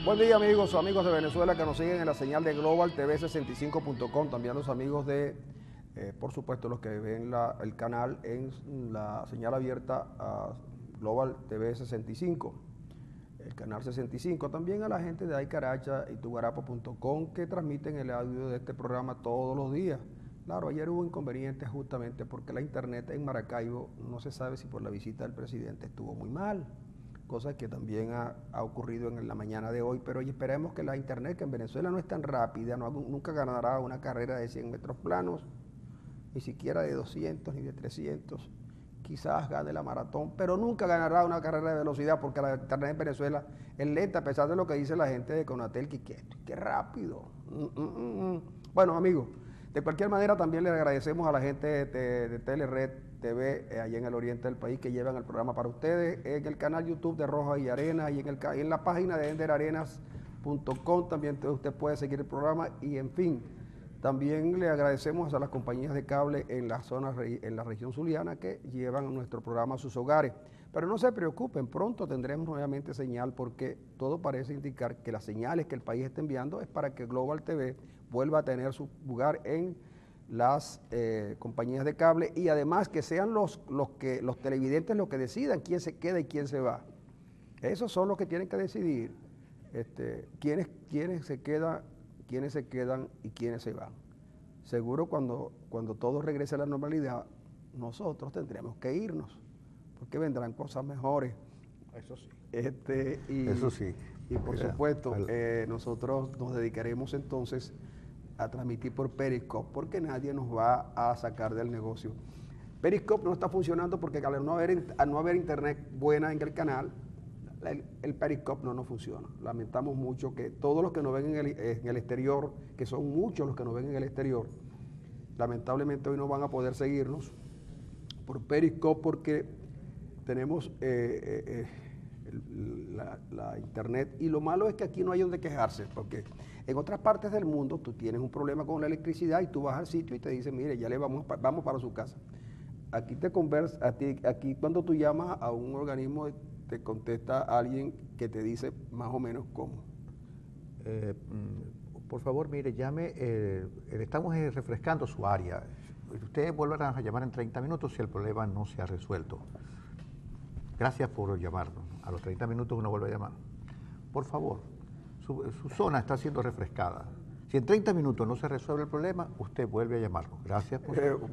Buen día amigos de Venezuela que nos siguen en la señal de Global TV 65.com, también los amigos de, por supuesto, los que ven el canal en la señal abierta a Global TV 65, el canal 65, también a la gente de Aycaracha y Tugarapo.com que transmiten el audio de este programa todos los días. Claro, ayer hubo inconvenientes justamente porque la internet en Maracaibo, no se sabe si por la visita del presidente estuvo muy mal, cosa que también ha ocurrido en la mañana de hoy, pero hoy esperemos que la internet, que en Venezuela no es tan rápida, nunca ganará una carrera de 100 metros planos, ni siquiera de 200 ni de 300, quizás gane la maratón, pero nunca ganará una carrera de velocidad porque la internet en Venezuela es lenta, a pesar de lo que dice la gente de Conatel, que rápido. Bueno, amigos, de cualquier manera también le agradecemos a la gente de Telered TV allá en el oriente del país que llevan el programa para ustedes en el canal YouTube de Roja y Arena y en la página de enderarenas.com también usted puede seguir el programa y en fin, también le agradecemos a las compañías de cable en la zona, en la región zuliana que llevan nuestro programa a sus hogares. Pero no se preocupen, pronto tendremos nuevamente señal porque todo parece indicar que las señales que el país está enviando es para que Global TV vuelva a tener su lugar en las compañías de cable y además que sean los televidentes los que decidan quién se queda y quién se va. Esos son los que tienen que decidir quiénes se quedan y quiénes se van. Seguro cuando todo regrese a la normalidad, nosotros tendremos que irnos, porque vendrán cosas mejores. Eso sí. Eso sí. Y por supuesto, nosotros nos dedicaremos entonces a transmitir por Periscope, porque nadie nos va a sacar del negocio. Periscope no está funcionando porque al no haber internet buena en el canal, el Periscope no nos funciona. Lamentamos mucho que todos los que nos ven en el exterior, que son muchos los que nos ven en el exterior, lamentablemente hoy no van a poder seguirnos por Periscope porque tenemos la internet y lo malo es que aquí no hay donde quejarse porque en otras partes del mundo tú tienes un problema con la electricidad y tú vas al sitio y te dicen, mire, ya vamos para su casa. Aquí aquí cuando tú llamas a un organismo te contesta alguien que te dice más o menos cómo. Por favor, mire, llame, estamos refrescando su área. Ustedes vuelvan a llamar en 30 minutos si el problema no se ha resuelto. Gracias por llamarnos. A los 30 minutos uno vuelve a llamar. Por favor, su zona está siendo refrescada. Si en 30 minutos no se resuelve el problema, usted vuelve a llamarnos. Gracias.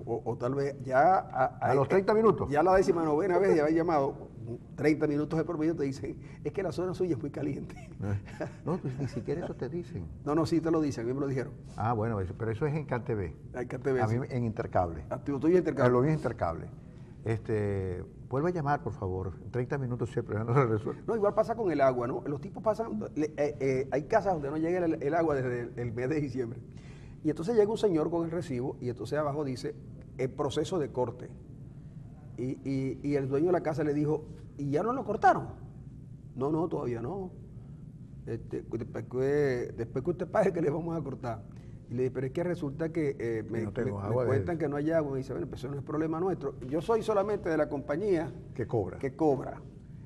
O tal vez ya... A los 30 minutos. Ya la 19ª vez ya había llamado, 30 minutos de por medio te dicen, es que la zona suya es muy caliente. No, pues ni siquiera eso te dicen. No, sí te lo dicen, a mí me lo dijeron. Ah, bueno, pero eso es en CanTV. En CanTV, a mí en Intercable. A tú y Intercable. Lo mío es Intercable. Vuelve a llamar, por favor. En 30 minutos si el problema no se resuelve. No, igual pasa con el agua, ¿no? Los tipos pasan, hay casas donde no llega el agua desde el mes de diciembre. Y entonces llega un señor con el recibo y entonces abajo dice, el proceso de corte. Y el dueño de la casa le dijo, ¿y ya no lo cortaron? No, todavía no. Después que usted pague que le vamos a cortar. Y le dije, pero es que resulta que me cuentan que no hay agua. Me dice, bueno, pues eso no es problema nuestro. Yo soy solamente de la compañía que cobra.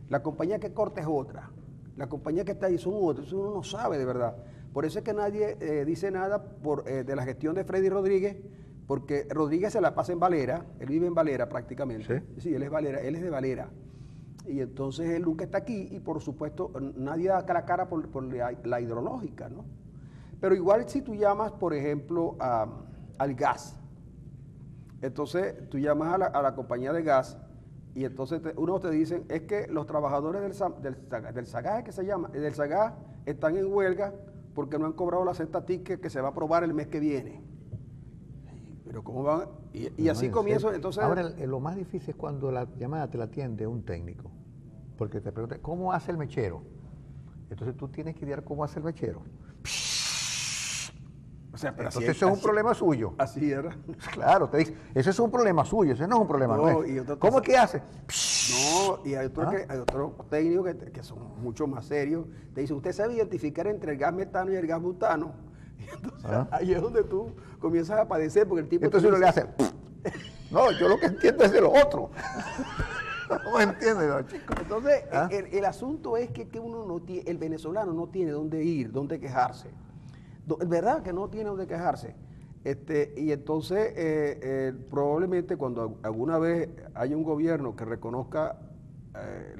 La compañía que corta es otra. La compañía que está ahí son otras. Eso uno no sabe de verdad. Por eso es que nadie dice nada de la gestión de Freddy Rodríguez, porque Rodríguez se la pasa en Valera. Él vive en Valera prácticamente. Sí, él es Valera, él es de Valera. Y entonces él nunca está aquí y por supuesto nadie da la cara por la hidrológica, ¿no? Pero igual si tú llamas, por ejemplo, al gas, entonces tú llamas a la compañía de gas y entonces uno te dicen, es que los trabajadores del SAGAS, que se llama, del SAGAS están en huelga porque no han cobrado la cesta ticket que se va a aprobar el mes que viene. Pero ¿cómo van? Y así comienzo, entonces... Ahora, lo más difícil es cuando la llamada te la atiende un técnico, porque te pregunta, ¿cómo hace el mechero? Entonces tú tienes que idear cómo hace el mechero. O sea, pero entonces eso es un problema suyo. Así era. Claro, te dice, eso es un problema suyo, ese no es un problema nuestro. ¿Cómo es que hace? No, y hay otros técnicos que son mucho más serios. Te dicen, ¿usted sabe identificar entre el gas metano y el gas butano? Y entonces ahí es donde tú comienzas a padecer porque el tipo... Entonces uno le hace... No, yo lo que entiendo es de lo otro. No entienden los chicos. Entonces, ¿Ah? el asunto es que uno no tiene, el venezolano no tiene dónde ir, dónde quejarse. ¿Verdad que no tiene dónde quejarse? Y entonces, probablemente cuando alguna vez haya un gobierno que reconozca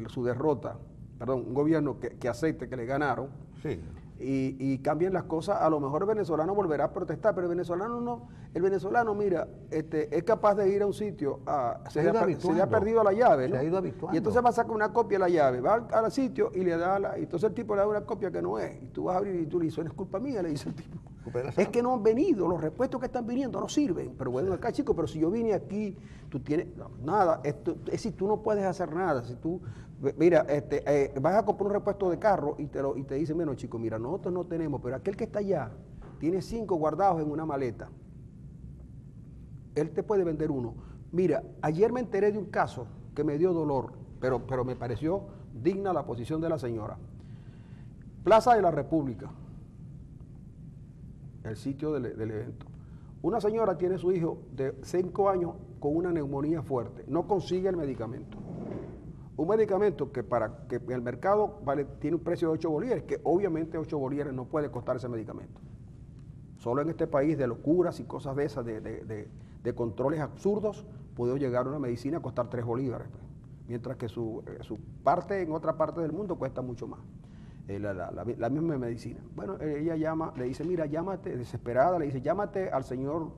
su derrota, perdón, un gobierno que acepte que le ganaron, Sí. y cambien las cosas, a lo mejor el venezolano volverá a protestar, pero el venezolano no, el venezolano, mira, es capaz de ir a un sitio, Se ha ido le ha habituando. perdido la llave, ¿no? Se ha ido habituando. Y entonces va a sacar una copia de la llave, va al sitio y le da y entonces el tipo le da una copia que no es, y tú vas a abrir y tú le dices, es culpa mía, le dice el tipo. Es que no han venido, los repuestos que están viniendo no sirven, pero bueno, acá chico, pero si yo vine aquí, tú tienes, no, nada, es decir, tú no puedes hacer nada, si tú, mira, vas a comprar un repuesto de carro y te dicen, bueno chico, mira, nosotros no tenemos, pero aquel que está allá tiene 5 guardados en una maleta, él te puede vender uno. Mira, ayer me enteré de un caso que me dio dolor, pero me pareció digna la posición de la señora. Plaza de la República, el sitio del evento. Una señora tiene su hijo de 5 años con una neumonía fuerte, no consigue el medicamento. Un medicamento que para que en el mercado tiene un precio de 8 bolívares, que obviamente 8 bolívares no puede costar ese medicamento. Solo en este país de locuras y cosas de esas, de controles absurdos, puede llegar una medicina a costar 3 bolívares, pues, mientras que su parte en otra parte del mundo cuesta mucho más. La misma medicina. Bueno, ella llama, le dice, mira, llámate, desesperada, le dice, llámate al señor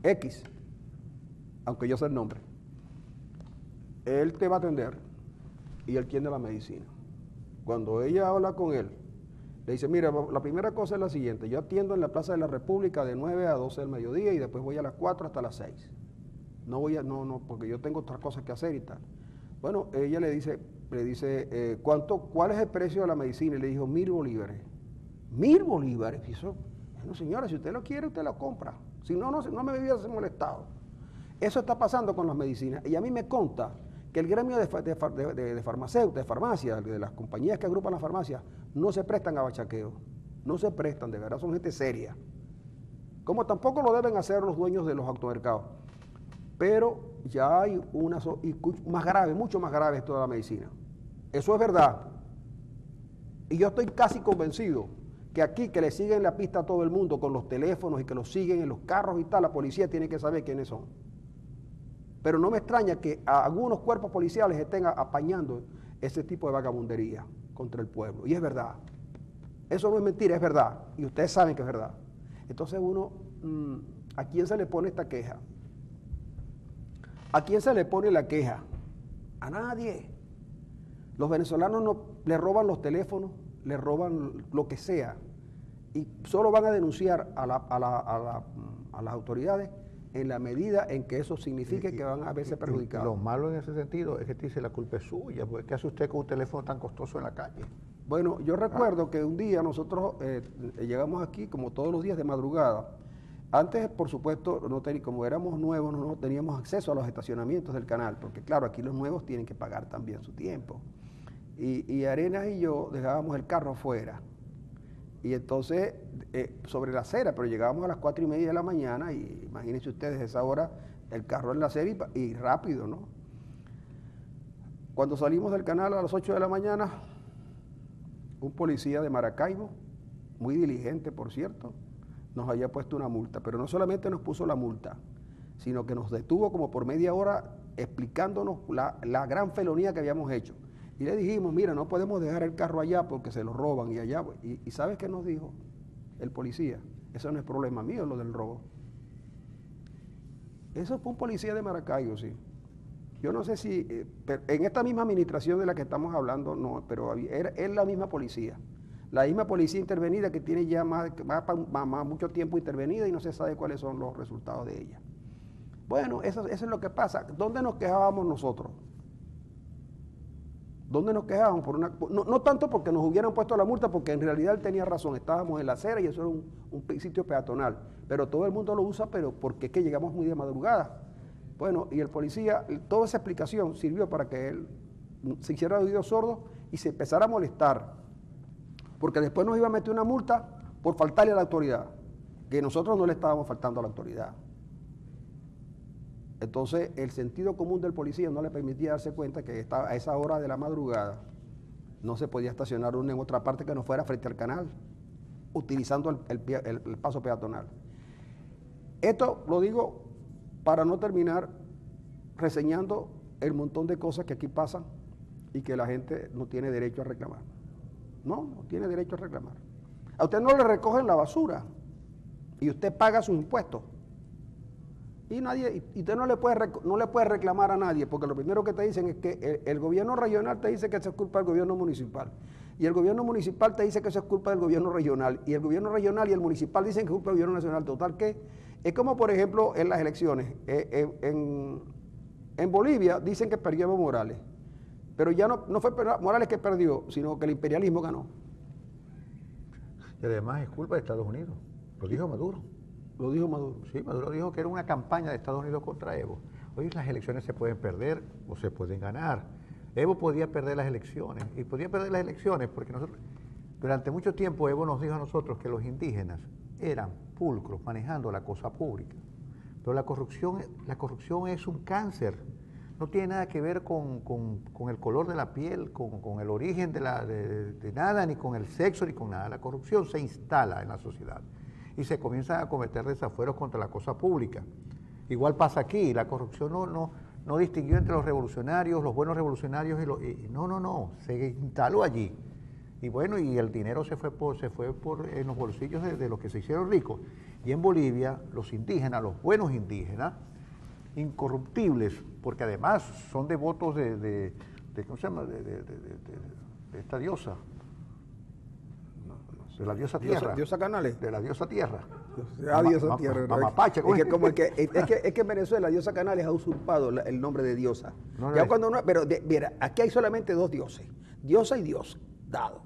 X, aunque yo sé el nombre. Él te va a atender y él tiene la medicina. Cuando ella habla con él, le dice, mira, la primera cosa es la siguiente, yo atiendo en la Plaza de la República de 9 a 12 del mediodía y después voy a las 4 hasta las 6. No, porque yo tengo otras cosas que hacer y tal. Bueno, ella le dice, ¿cuál es el precio de la medicina? Y le dijo, 1.000 bolívares. 1.000 bolívares. Y eso, bueno, señora, si usted lo quiere, usted lo compra. Si no, no me hubiese molestado. Eso está pasando con las medicinas. Y a mí me consta que el gremio de farmacéuticos, de farmacias, de las compañías que agrupan las farmacias, no se prestan a bachaqueo. No se prestan, de verdad, son gente seria. Como tampoco lo deben hacer los dueños de los automercados. Pero ya hay una y más grave, mucho más grave es toda la medicina. Eso es verdad. Y yo estoy casi convencido que aquí que le siguen la pista a todo el mundo con los teléfonos y que los siguen en los carros y tal, la policía tiene que saber quiénes son. Pero no me extraña que algunos cuerpos policiales estén apañando ese tipo de vagabundería contra el pueblo. Y es verdad. Eso no es mentira, es verdad. Y ustedes saben que es verdad. Entonces uno, ¿a quién se le pone esta queja? ¿A quién se le pone la queja? A nadie. Los venezolanos no, le roban los teléfonos, le roban lo que sea, y solo van a denunciar a las autoridades en la medida en que eso signifique que van a verse perjudicados. Lo malo en ese sentido es que te dice la culpa es suya, porque ¿qué hace usted con un teléfono tan costoso en la calle? Bueno, yo recuerdo que un día nosotros llegamos aquí como todos los días de madrugada. Antes, por supuesto, como éramos nuevos, no teníamos acceso a los estacionamientos del canal, porque claro, aquí los nuevos tienen que pagar también su tiempo. Y Arenas y yo dejábamos el carro afuera. Y entonces, sobre la acera, pero llegábamos a las 4:30 de la mañana, y imagínense ustedes a esa hora, el carro en la acera y rápido, ¿no? Cuando salimos del canal a las 8 de la mañana, un policía de Maracaibo, muy diligente por cierto, nos había puesto una multa, pero no solamente nos puso la multa, sino que nos detuvo como por media hora explicándonos la gran felonía que habíamos hecho. Y le dijimos, mira, no podemos dejar el carro allá porque se lo roban y allá. ¿Y sabes qué nos dijo el policía? Eso no es problema mío, lo del robo. Eso fue un policía de Maracaibo, sí. Yo no sé si, en esta misma administración de la que estamos hablando, no, pero es la misma policía. La misma policía intervenida que tiene ya más mucho tiempo intervenida y no se sabe cuáles son los resultados de ella. Bueno, eso es lo que pasa. ¿Dónde nos quejábamos nosotros? ¿Dónde nos quejábamos? No tanto porque nos hubieran puesto la multa, porque en realidad él tenía razón, estábamos en la acera y eso era un sitio peatonal. Pero todo el mundo lo usa, pero porque es que llegamos muy de madrugada. Bueno, y el policía, toda esa explicación sirvió para que él se hiciera oídos sordos y se empezara a molestar. Porque después nos iba a meter una multa por faltarle a la autoridad, que nosotros no le estábamos faltando a la autoridad. Entonces, el sentido común del policía no le permitía darse cuenta que a esa hora de la madrugada no se podía estacionar uno en otra parte que no fuera frente al canal, utilizando el paso peatonal. Esto lo digo para no terminar reseñando el montón de cosas que aquí pasan y que la gente no tiene derecho a reclamar. No tiene derecho a reclamar. A usted no le recogen la basura y usted paga sus impuestos. Y usted no le puede reclamar a nadie, porque lo primero que te dicen es que el gobierno regional te dice que eso es culpa del gobierno municipal. Y el gobierno municipal te dice que eso es culpa del gobierno regional. Y el gobierno regional y el municipal dicen que es culpa del gobierno nacional. Total que es como, por ejemplo, en las elecciones. En Bolivia dicen que perdió Evo Morales. Pero ya no fue Morales que perdió, sino que el imperialismo ganó. Y además es culpa de Estados Unidos. Lo dijo Maduro. Lo dijo Maduro. Sí, Maduro dijo que era una campaña de Estados Unidos contra Evo. Hoy las elecciones se pueden perder o se pueden ganar. Evo podía perder las elecciones, y podía perder las elecciones porque nosotros, durante mucho tiempo Evo nos dijo a nosotros que los indígenas eran pulcros manejando la cosa pública. Pero la corrupción es un cáncer. No tiene nada que ver con el color de la piel, con el origen de nada, ni con el sexo, ni con nada. La corrupción se instala en la sociedad y se comienzan a cometer desafueros contra la cosa pública. Igual pasa aquí, la corrupción no distinguió entre los revolucionarios, los buenos revolucionarios no, se instaló allí. Y bueno, y el dinero se fue en los bolsillos de los que se hicieron ricos. Y en Bolivia, los indígenas, los buenos indígenas, incorruptibles, porque además son devotos de ¿cómo se llama? De esta diosa. De la diosa Tierra. ¿Diosa Canales? De la diosa Tierra. Diosa Tierra. Mapache. Es que en Venezuela Diosa Canales ha usurpado el nombre de diosa. Pero mira, aquí hay solamente dos dioses. Diosa y Dios, dado.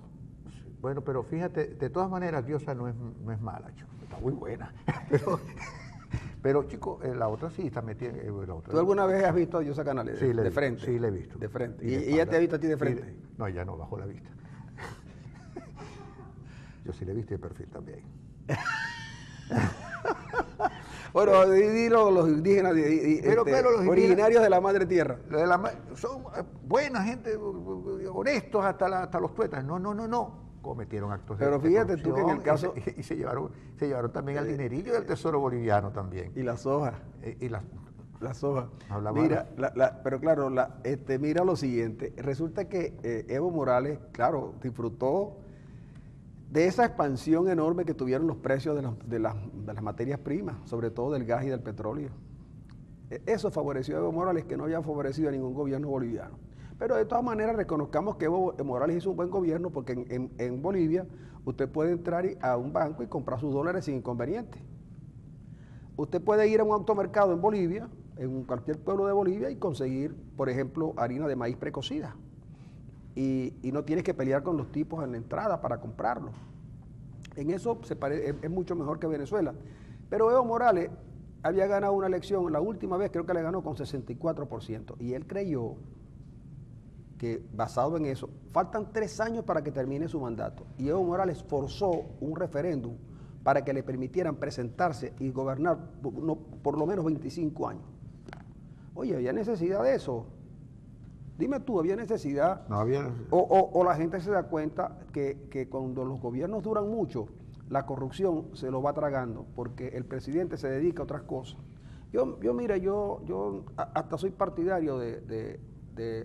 Bueno, pero fíjate, de todas maneras Diosa no es mala, chico. Está muy buena. Pero chico, la otra sí está metida. ¿Tú alguna vez has visto a Diosa Canales? Sí, de frente. Sí, le he visto. De frente. ¿Y ella te ha visto a ti de frente? No, ya no, bajo la vista. Yo sí le he visto de perfil también. Bueno, dilo los indígenas los originarios de la madre tierra. Son buena gente, honestos hasta los tuetas. No. Cometieron actos pero de fíjate tú que en el caso... Y se llevaron también el dinerillo del tesoro boliviano también. Y las hojas. Las hojas. Mira, pero claro, mira lo siguiente. Resulta que Evo Morales, claro, disfrutó de esa expansión enorme que tuvieron los precios de las materias primas, sobre todo del gas y del petróleo. Eso favoreció a Evo Morales, que no había favorecido a ningún gobierno boliviano. Pero de todas maneras reconozcamos que Evo Morales hizo un buen gobierno, porque en Bolivia usted puede entrar a un banco y comprar sus dólares sin inconveniente. Usted puede ir a un automercado en Bolivia, en cualquier pueblo de Bolivia, y conseguir, por ejemplo, harina de maíz precocida. Y no tienes que pelear con los tipos en la entrada para comprarlo. En eso es mucho mejor que Venezuela. Pero Evo Morales había ganado una elección, la última vez creo que le ganó con 64%, y él creyó que, basado en eso, faltan 3 años para que termine su mandato, y Evo Morales forzó un referéndum para que le permitieran presentarse y gobernar por lo menos 25 años. Oye, ¿había necesidad de eso? Dime tú, ¿había necesidad? No había. O la gente se da cuenta que cuando los gobiernos duran mucho, la corrupción se lo va tragando, porque el presidente se dedica a otras cosas. Mira, yo hasta soy partidario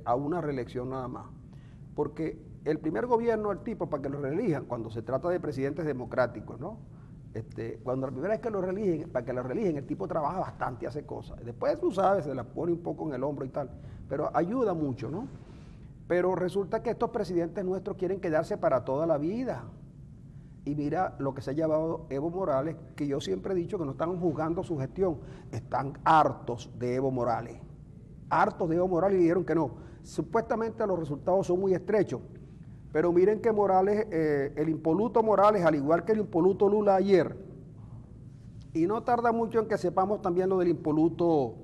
a una reelección nada más, porque el primer gobierno, el tipo, para que lo reelijan, cuando se trata de presidentes democráticos, ¿no? Cuando la primera vez que lo reeligen, para que lo reeligen, el tipo trabaja bastante y hace cosas. Después, tú sabes, se la pone un poco en el hombro y tal, pero ayuda mucho, ¿no? Pero resulta que estos presidentes nuestros quieren quedarse para toda la vida. Y mira lo que se ha llevado Evo Morales, que yo siempre he dicho que no están juzgando su gestión, están hartos de Evo Morales. Hartos de Evo Morales, y dijeron que no. Supuestamente los resultados son muy estrechos, pero miren que Morales, el impoluto Morales, al igual que el impoluto Lula ayer, y no tarda mucho en que sepamos también lo del impoluto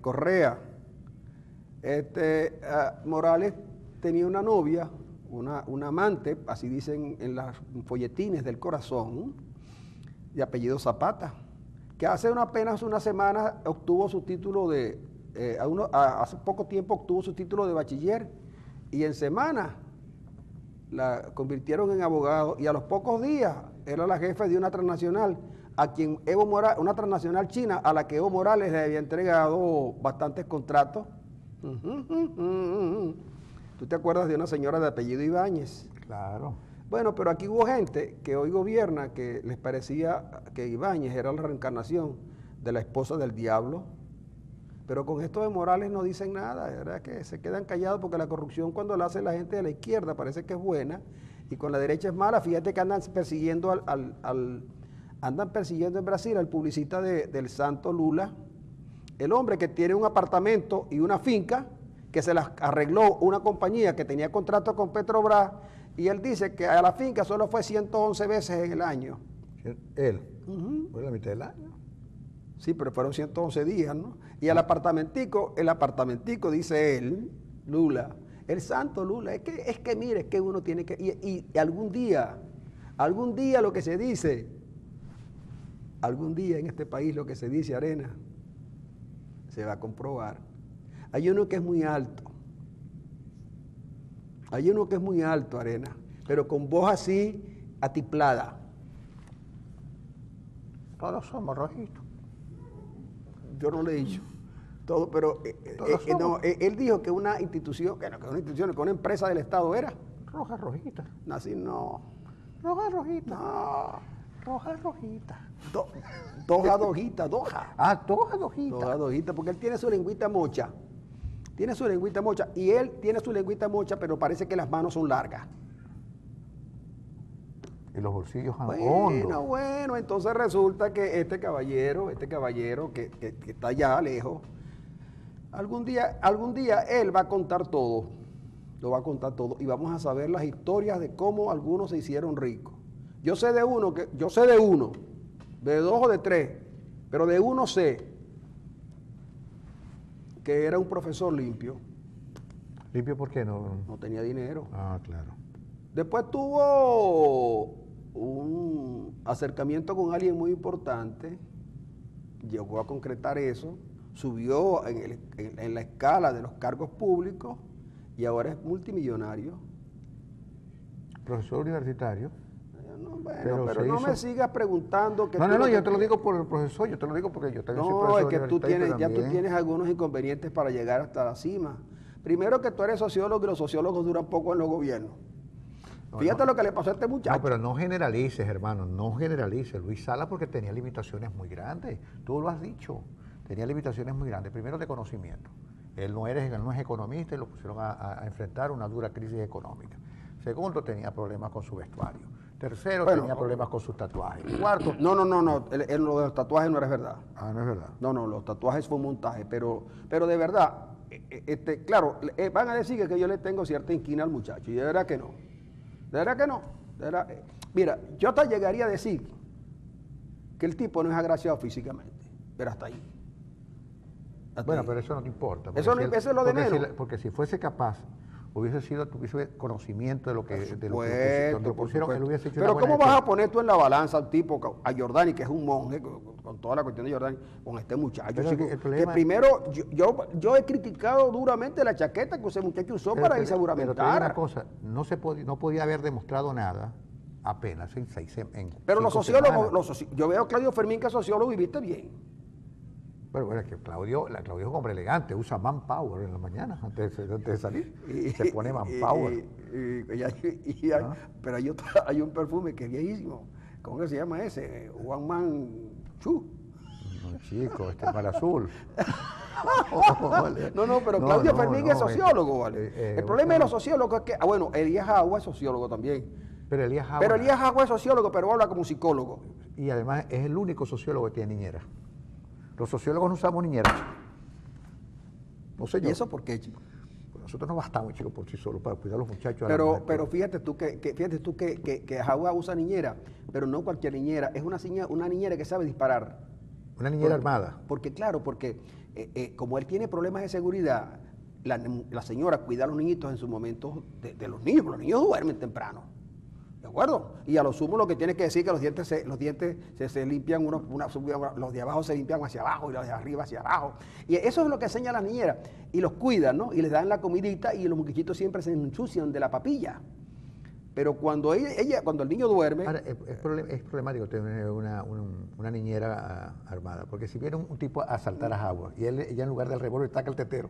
Correa. Morales tenía una novia, una amante, así dicen en los folletines del corazón, de apellido Zapata, que hace apenas una semana obtuvo su título de, hace poco tiempo obtuvo su título de bachiller y en semana la convirtieron en abogado y a los pocos días era la jefa de una transnacional a quien Evo Morales, una transnacional china a la que Evo Morales le había entregado bastantes contratos. ¿Tú te acuerdas de una señora de apellido Ibáñez? Claro. Bueno, pero aquí hubo gente que hoy gobierna que les parecía que Ibáñez era la reencarnación de la esposa del diablo. Pero con esto de Morales no dicen nada, de verdad que se quedan callados porque la corrupción cuando la hace la gente de la izquierda parece que es buena y con la derecha es mala. Fíjate que andan persiguiendo andan persiguiendo en Brasil al publicista del Santo Lula, el hombre que tiene un apartamento y una finca que se las arregló una compañía que tenía contrato con Petrobras y él dice que a la finca solo fue 111 veces en el año. Él, ¿fue la mitad del año? Sí, pero fueron 111 días, ¿no? Y el apartamentico, dice él, Lula, el santo Lula, es que mire, es que uno tiene que, y algún día lo que se dice, algún día en este país lo que se dice, Arena, se va a comprobar. Hay uno que es muy alto, Arena, pero con voz así, atiplada. Todos somos rojitos. Yo no le he dicho todo, pero no, él dijo que una institución, que una empresa del Estado era. Roja rojita. Así no. Roja rojita. No. Roja rojita. Doja dojita, doja. Ah, doja dojita. Doja dojita, porque él tiene su lengüita mocha. Y él tiene su lengüita mocha, pero parece que las manos son largas. Y los bolsillos hondos. Bueno, entonces resulta que este caballero que está allá lejos, algún día él va a contar todo, lo va a contar todo y vamos a saber las historias de cómo algunos se hicieron ricos. Yo sé de uno, de dos o de tres, pero de uno sé que era un profesor limpio. ¿Limpio por qué? No tenía dinero. Ah, claro. Después tuvo un acercamiento con alguien muy importante, llegó a concretar eso, subió en la escala de los cargos públicos y ahora es multimillonario. Profesor universitario. Pero no me sigas preguntando que No, yo te lo digo por el profesor, yo te lo digo porque yo también soy profesor universitario. No, es que tú también. tienes algunos inconvenientes para llegar hasta la cima. Primero que tú eres sociólogo y los sociólogos duran poco en los gobiernos. Fíjate lo que le pasó a este muchacho. No, pero no generalices, hermano, no generalices. Luis Sala porque tenía limitaciones muy grandes. Tú lo has dicho. Tenía limitaciones muy grandes. Primero de conocimiento. Él no es economista y lo pusieron a enfrentar una dura crisis económica. Segundo, tenía problemas con su vestuario. Tercero, tenía problemas con sus tatuajes. Cuarto... No. Lo de los tatuajes no es verdad. Ah, no es verdad. No, los tatuajes fue un montaje, pero de verdad, claro, van a decir que yo le tengo cierta inquina al muchacho, y de verdad que no. De verdad que no. Mira, yo hasta llegaría a decir que el tipo no es agraciado físicamente, pero hasta ahí. Bueno, pero eso no te importa. Eso es lo de menos. Porque si fuese capaz, tuviese conocimiento de lo que donde pusieron, él hubiese hecho. Pero ¿cómo vas a poner tú en la balanza al tipo, a Jordani, que es un monje, con toda la cuestión de Jordani, con este muchacho? Que primero, yo he criticado duramente la chaqueta que ese muchacho usó para irse a juramentar. Pero te digo una cosa, no podía haber demostrado nada apenas pero los sociólogos, yo veo a Claudio Fermín, que es sociólogo, y viste bien. Bueno, es que Claudio es un hombre elegante, usa manpower en la mañana antes de salir. Se pone manpower. Pero hay un perfume que es viejísimo. ¿Cómo que se llama ese? One Man Chu. No, chico, mal azul. No, pero Claudio Fermín es sociólogo, ¿vale? El problema de los sociólogos es que, Elías Agua es sociólogo también. Pero Elías Agua es sociólogo, pero habla como psicólogo. Y además es el único sociólogo que tiene niñera. Los sociólogos no usamos niñeras. No sé yo. ¿Y eso por qué, chico? Pues nosotros no bastamos, chicos, por sí solos para cuidar a los muchachos. Pero fíjate tú que Jagua usa niñera, pero no cualquier niñera. Es una niñera que sabe disparar. Una niñera armada. Porque como él tiene problemas de seguridad, la señora cuida a los niñitos en sus momentos de los niños, porque los niños duermen temprano. ¿De acuerdo? Y a lo sumo lo que tiene que decir que los dientes se limpian, los de abajo se limpian hacia abajo y los de arriba hacia abajo. Y eso es lo que enseña la niñera. Y los cuidan, ¿no? Y les dan la comidita y los muchachitos siempre se ensucian de la papilla. Pero cuando cuando el niño duerme... Ahora, es problemático tener una niñera armada, porque si viene un tipo a asaltar a Jagua y ella en lugar del revólver taca el tetero,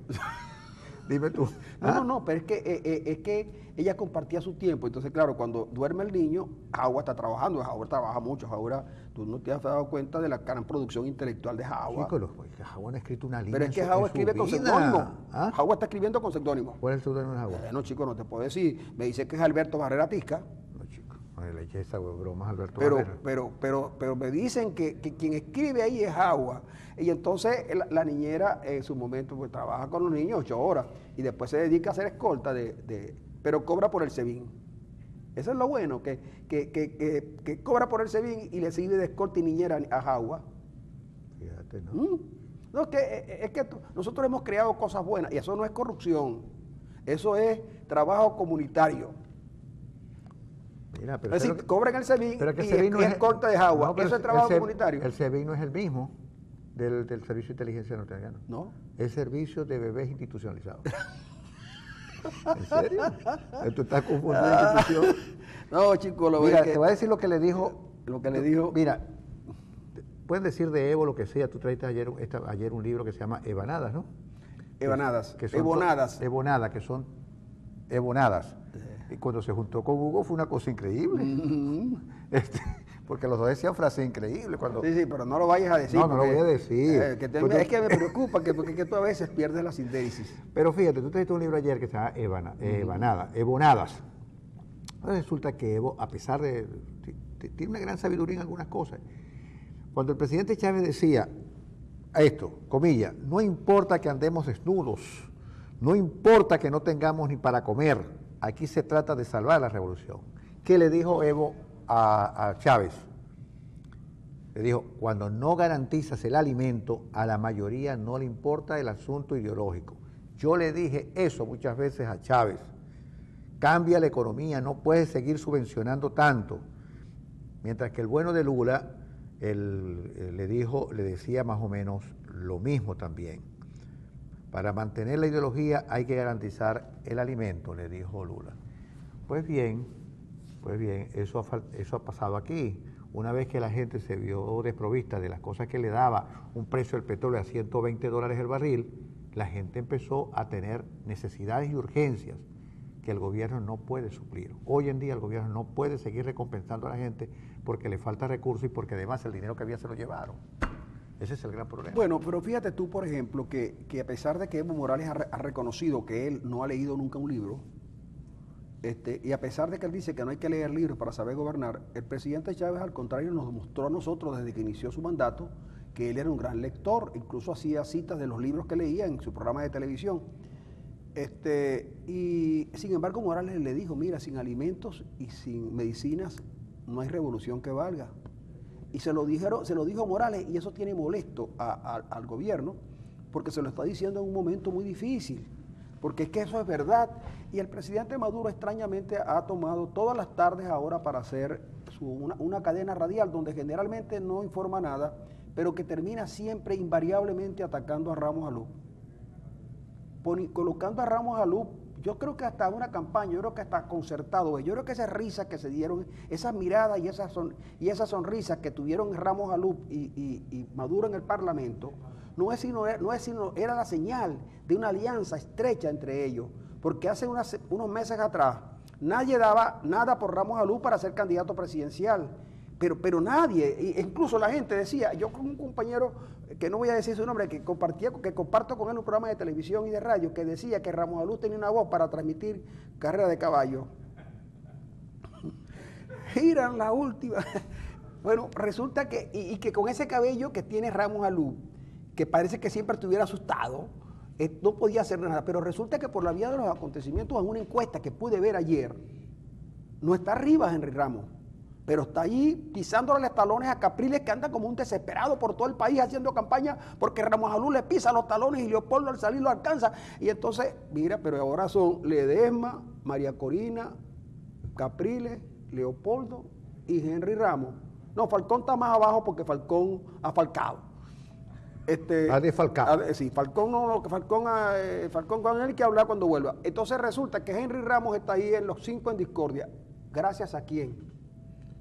dime tú. No, pero es que ella compartía su tiempo. Entonces, claro, cuando duerme el niño, Jagua está trabajando. Jagua trabaja mucho. Jagua, tú no te has dado cuenta de la gran producción intelectual de Jagua. Chicos, Jagua no ha escrito una línea. Pero es que Jagua escribe con seudónimo. Jagua está escribiendo con seudónimo. ¿Cuál es el seudónimo de Jagua? No, chico, no te puedo decir. Me dice que es Alberto Barrera Tisca. No, chico, no le eché esa broma a Alberto Barrera. Pero me dicen que quien escribe ahí es Jagua. Y entonces la niñera en su momento pues trabaja con los niños 8 horas y después se dedica a hacer escolta, pero cobra por el SEBIN. Eso es lo bueno, que cobra por el SEBIN y le sirve de escolta y niñera a Jagua. Fíjate, ¿no? No, es que nosotros hemos creado cosas buenas y eso no es corrupción, eso es trabajo comunitario. Mira, pero es decir, cobran el SEBIN y escolta de Jagua, no, eso es trabajo comunitario. El SEBIN no es el mismo del Servicio de Inteligencia Norteamericano. No. Es Servicio de Bebés Institucionalizados. ¿En serio? ¿Tú estás confundiendo institución? No, chico, mira, te voy a decir lo que le dijo. Mira, pueden decir de Evo lo que sea. Tú trajiste ayer un libro que se llama Ebanadas, ¿no? Ebanadas. Ebonadas, que son Ebonadas. Y cuando se juntó con Hugo fue una cosa increíble. Porque los dos decían frases increíbles. Sí, pero no lo vayas a decir. No lo voy a decir. Es que me preocupa porque tú a veces pierdes la síntesis. Pero fíjate, tú trajiste un libro ayer que se llama Ebonadas. Resulta que Evo, a pesar de... tiene una gran sabiduría en algunas cosas. Cuando el presidente Chávez decía esto, comillas, no importa que andemos desnudos, no importa que no tengamos ni para comer, aquí se trata de salvar la revolución. ¿Qué le dijo Evo a Chávez? Le dijo, cuando no garantizas el alimento, a la mayoría no le importa el asunto ideológico. Yo le dije eso muchas veces a Chávez. Cambia la economía, no puedes seguir subvencionando tanto. Mientras que el bueno de Lula, le decía más o menos lo mismo también. Para mantener la ideología hay que garantizar el alimento, le dijo Lula. Pues bien, eso ha pasado aquí. Una vez que la gente se vio desprovista de las cosas que le daba un precio del petróleo a $120 el barril, la gente empezó a tener necesidades y urgencias que el gobierno no puede suplir. Hoy en día el gobierno no puede seguir recompensando a la gente porque le falta recursos y porque además el dinero que había se lo llevaron. Ese es el gran problema. Bueno, pero fíjate tú, por ejemplo, que a pesar de que Evo Morales ha reconocido que él no ha leído nunca un libro, y a pesar de que él dice que no hay que leer libros para saber gobernar, el presidente Chávez, al contrario, nos mostró a nosotros desde que inició su mandato que él era un gran lector, incluso hacía citas de los libros que leía en su programa de televisión. Y sin embargo Morales le dijo, mira, sin alimentos y sin medicinas no hay revolución que valga. Y se lo dijo Morales, y eso tiene molesto al gobierno, porque se lo está diciendo en un momento muy difícil, porque es que eso es verdad. Y el presidente Maduro extrañamente ha tomado todas las tardes ahora para hacer una cadena radial donde generalmente no informa nada, pero que termina siempre invariablemente atacando a Ramos Alú. Colocando a Ramos Alú, yo creo que hasta una campaña, yo creo que hasta concertado, yo creo que esa risa que se dieron, esas miradas y esas sonrisas que tuvieron Ramos Alú y Maduro en el Parlamento, era la señal de una alianza estrecha entre ellos, porque hace unos meses atrás nadie daba nada por Ramos Alú para ser candidato presidencial, pero nadie, incluso la gente decía, yo con un compañero, que no voy a decir su nombre, que comparto con él un programa de televisión y de radio, que decía que Ramos Alú tenía una voz para transmitir carrera de caballo. Giran la última. Bueno, resulta que con ese cabello que tiene Ramos Alú, que parece que siempre estuviera asustado, no podía hacer nada, pero resulta que por la vía de los acontecimientos, en una encuesta que pude ver ayer, no está arriba Henry Ramos, pero está allí pisándole los talones a Capriles, que anda como un desesperado por todo el país haciendo campaña, porque Ramos Alú le pisa los talones y Leopoldo al salir lo alcanza. Y entonces, mira, pero ahora son Ledesma, María Corina, Capriles, Leopoldo y Henry Ramos. No, Falcón está más abajo porque Falcón ha falcado. Ha desfalcado. Sí, Falcón no, que Falcón con él hay que hablar cuando vuelva. Entonces resulta que Henry Ramos está ahí en los 5 en discordia. ¿Gracias a quién?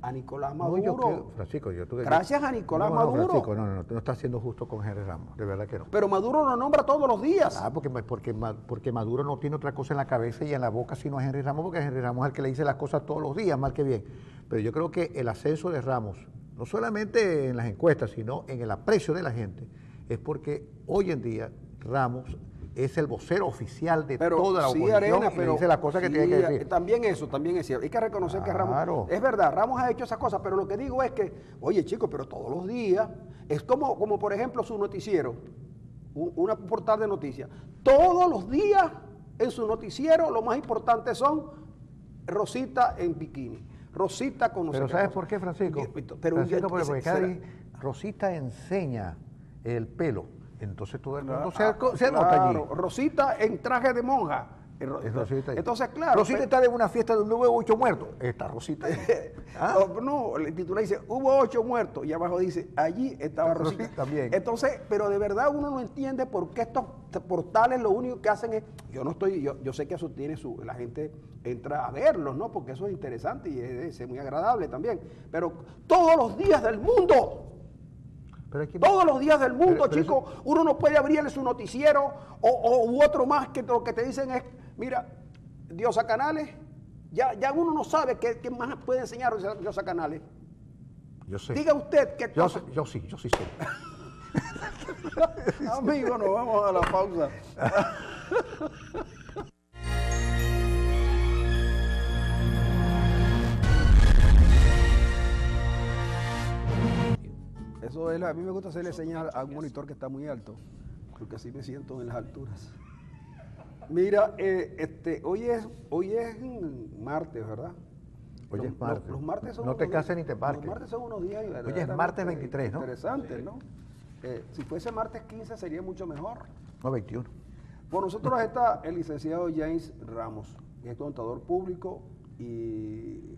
A Nicolás Maduro. Francisco, gracias a Nicolás Maduro. Francisco, no, tú no estás siendo justo con Henry Ramos, de verdad que no. Pero Maduro lo nombra todos los días. Porque Maduro no tiene otra cosa en la cabeza y en la boca sino a Henry Ramos, porque Henry Ramos es el que le dice las cosas todos los días, mal que bien. Pero yo creo que el ascenso de Ramos, no solamente en las encuestas, sino en el aprecio de la gente, es porque hoy en día Ramos es el vocero oficial de toda la oposición, Arena, pero dice las cosas que tiene que decir. También es cierto. Hay que reconocer que Ramos, es verdad, Ramos ha hecho esas cosas, pero lo que digo es que, oye chicos, pero todos los días, es como por ejemplo su noticiero, una portal de noticias, todos los días en su noticiero lo más importante son Rosita en bikini, Rosita con no sé Pero qué ¿sabes cosa. por qué, Francisco? Porque cada día Rosita enseña el pelo. Entonces todo el mundo se nota allí. Rosita en traje de monja. Rosita. Entonces, claro. Rosita está en una fiesta donde hubo 8 muertos. Está Rosita. ¿Ah? No, el titular dice, hubo 8 muertos. Y abajo dice, allí estaba Rosita. También. Entonces, pero de verdad uno no entiende por qué estos portales lo único que hacen es, yo sé que eso tiene la gente entra a verlos, ¿no? Porque eso es interesante y es muy agradable también. Pero todos los días del mundo. Todos los días del mundo, chicos, uno no puede abrirle su noticiero u otro más que lo que te dicen es, mira, Diosa Canales, ya uno no sabe qué más puede enseñar Diosa Canales. Yo sé. Diga usted qué cosa. Yo sí sé. Amigo, nos vamos a la pausa. Eso es, a mí me gusta hacerle señal a un monitor que está muy alto, porque así me siento en las alturas. Mira, hoy es martes, ¿verdad? Hoy es martes. Los martes son no te cases ni te parques. Los martes son unos días. Hoy es martes 23, ¿no? Interesante, ¿no? Si fuese martes 15 sería mucho mejor. No, 21. Por nosotros está el licenciado James Ramos, que es contador público y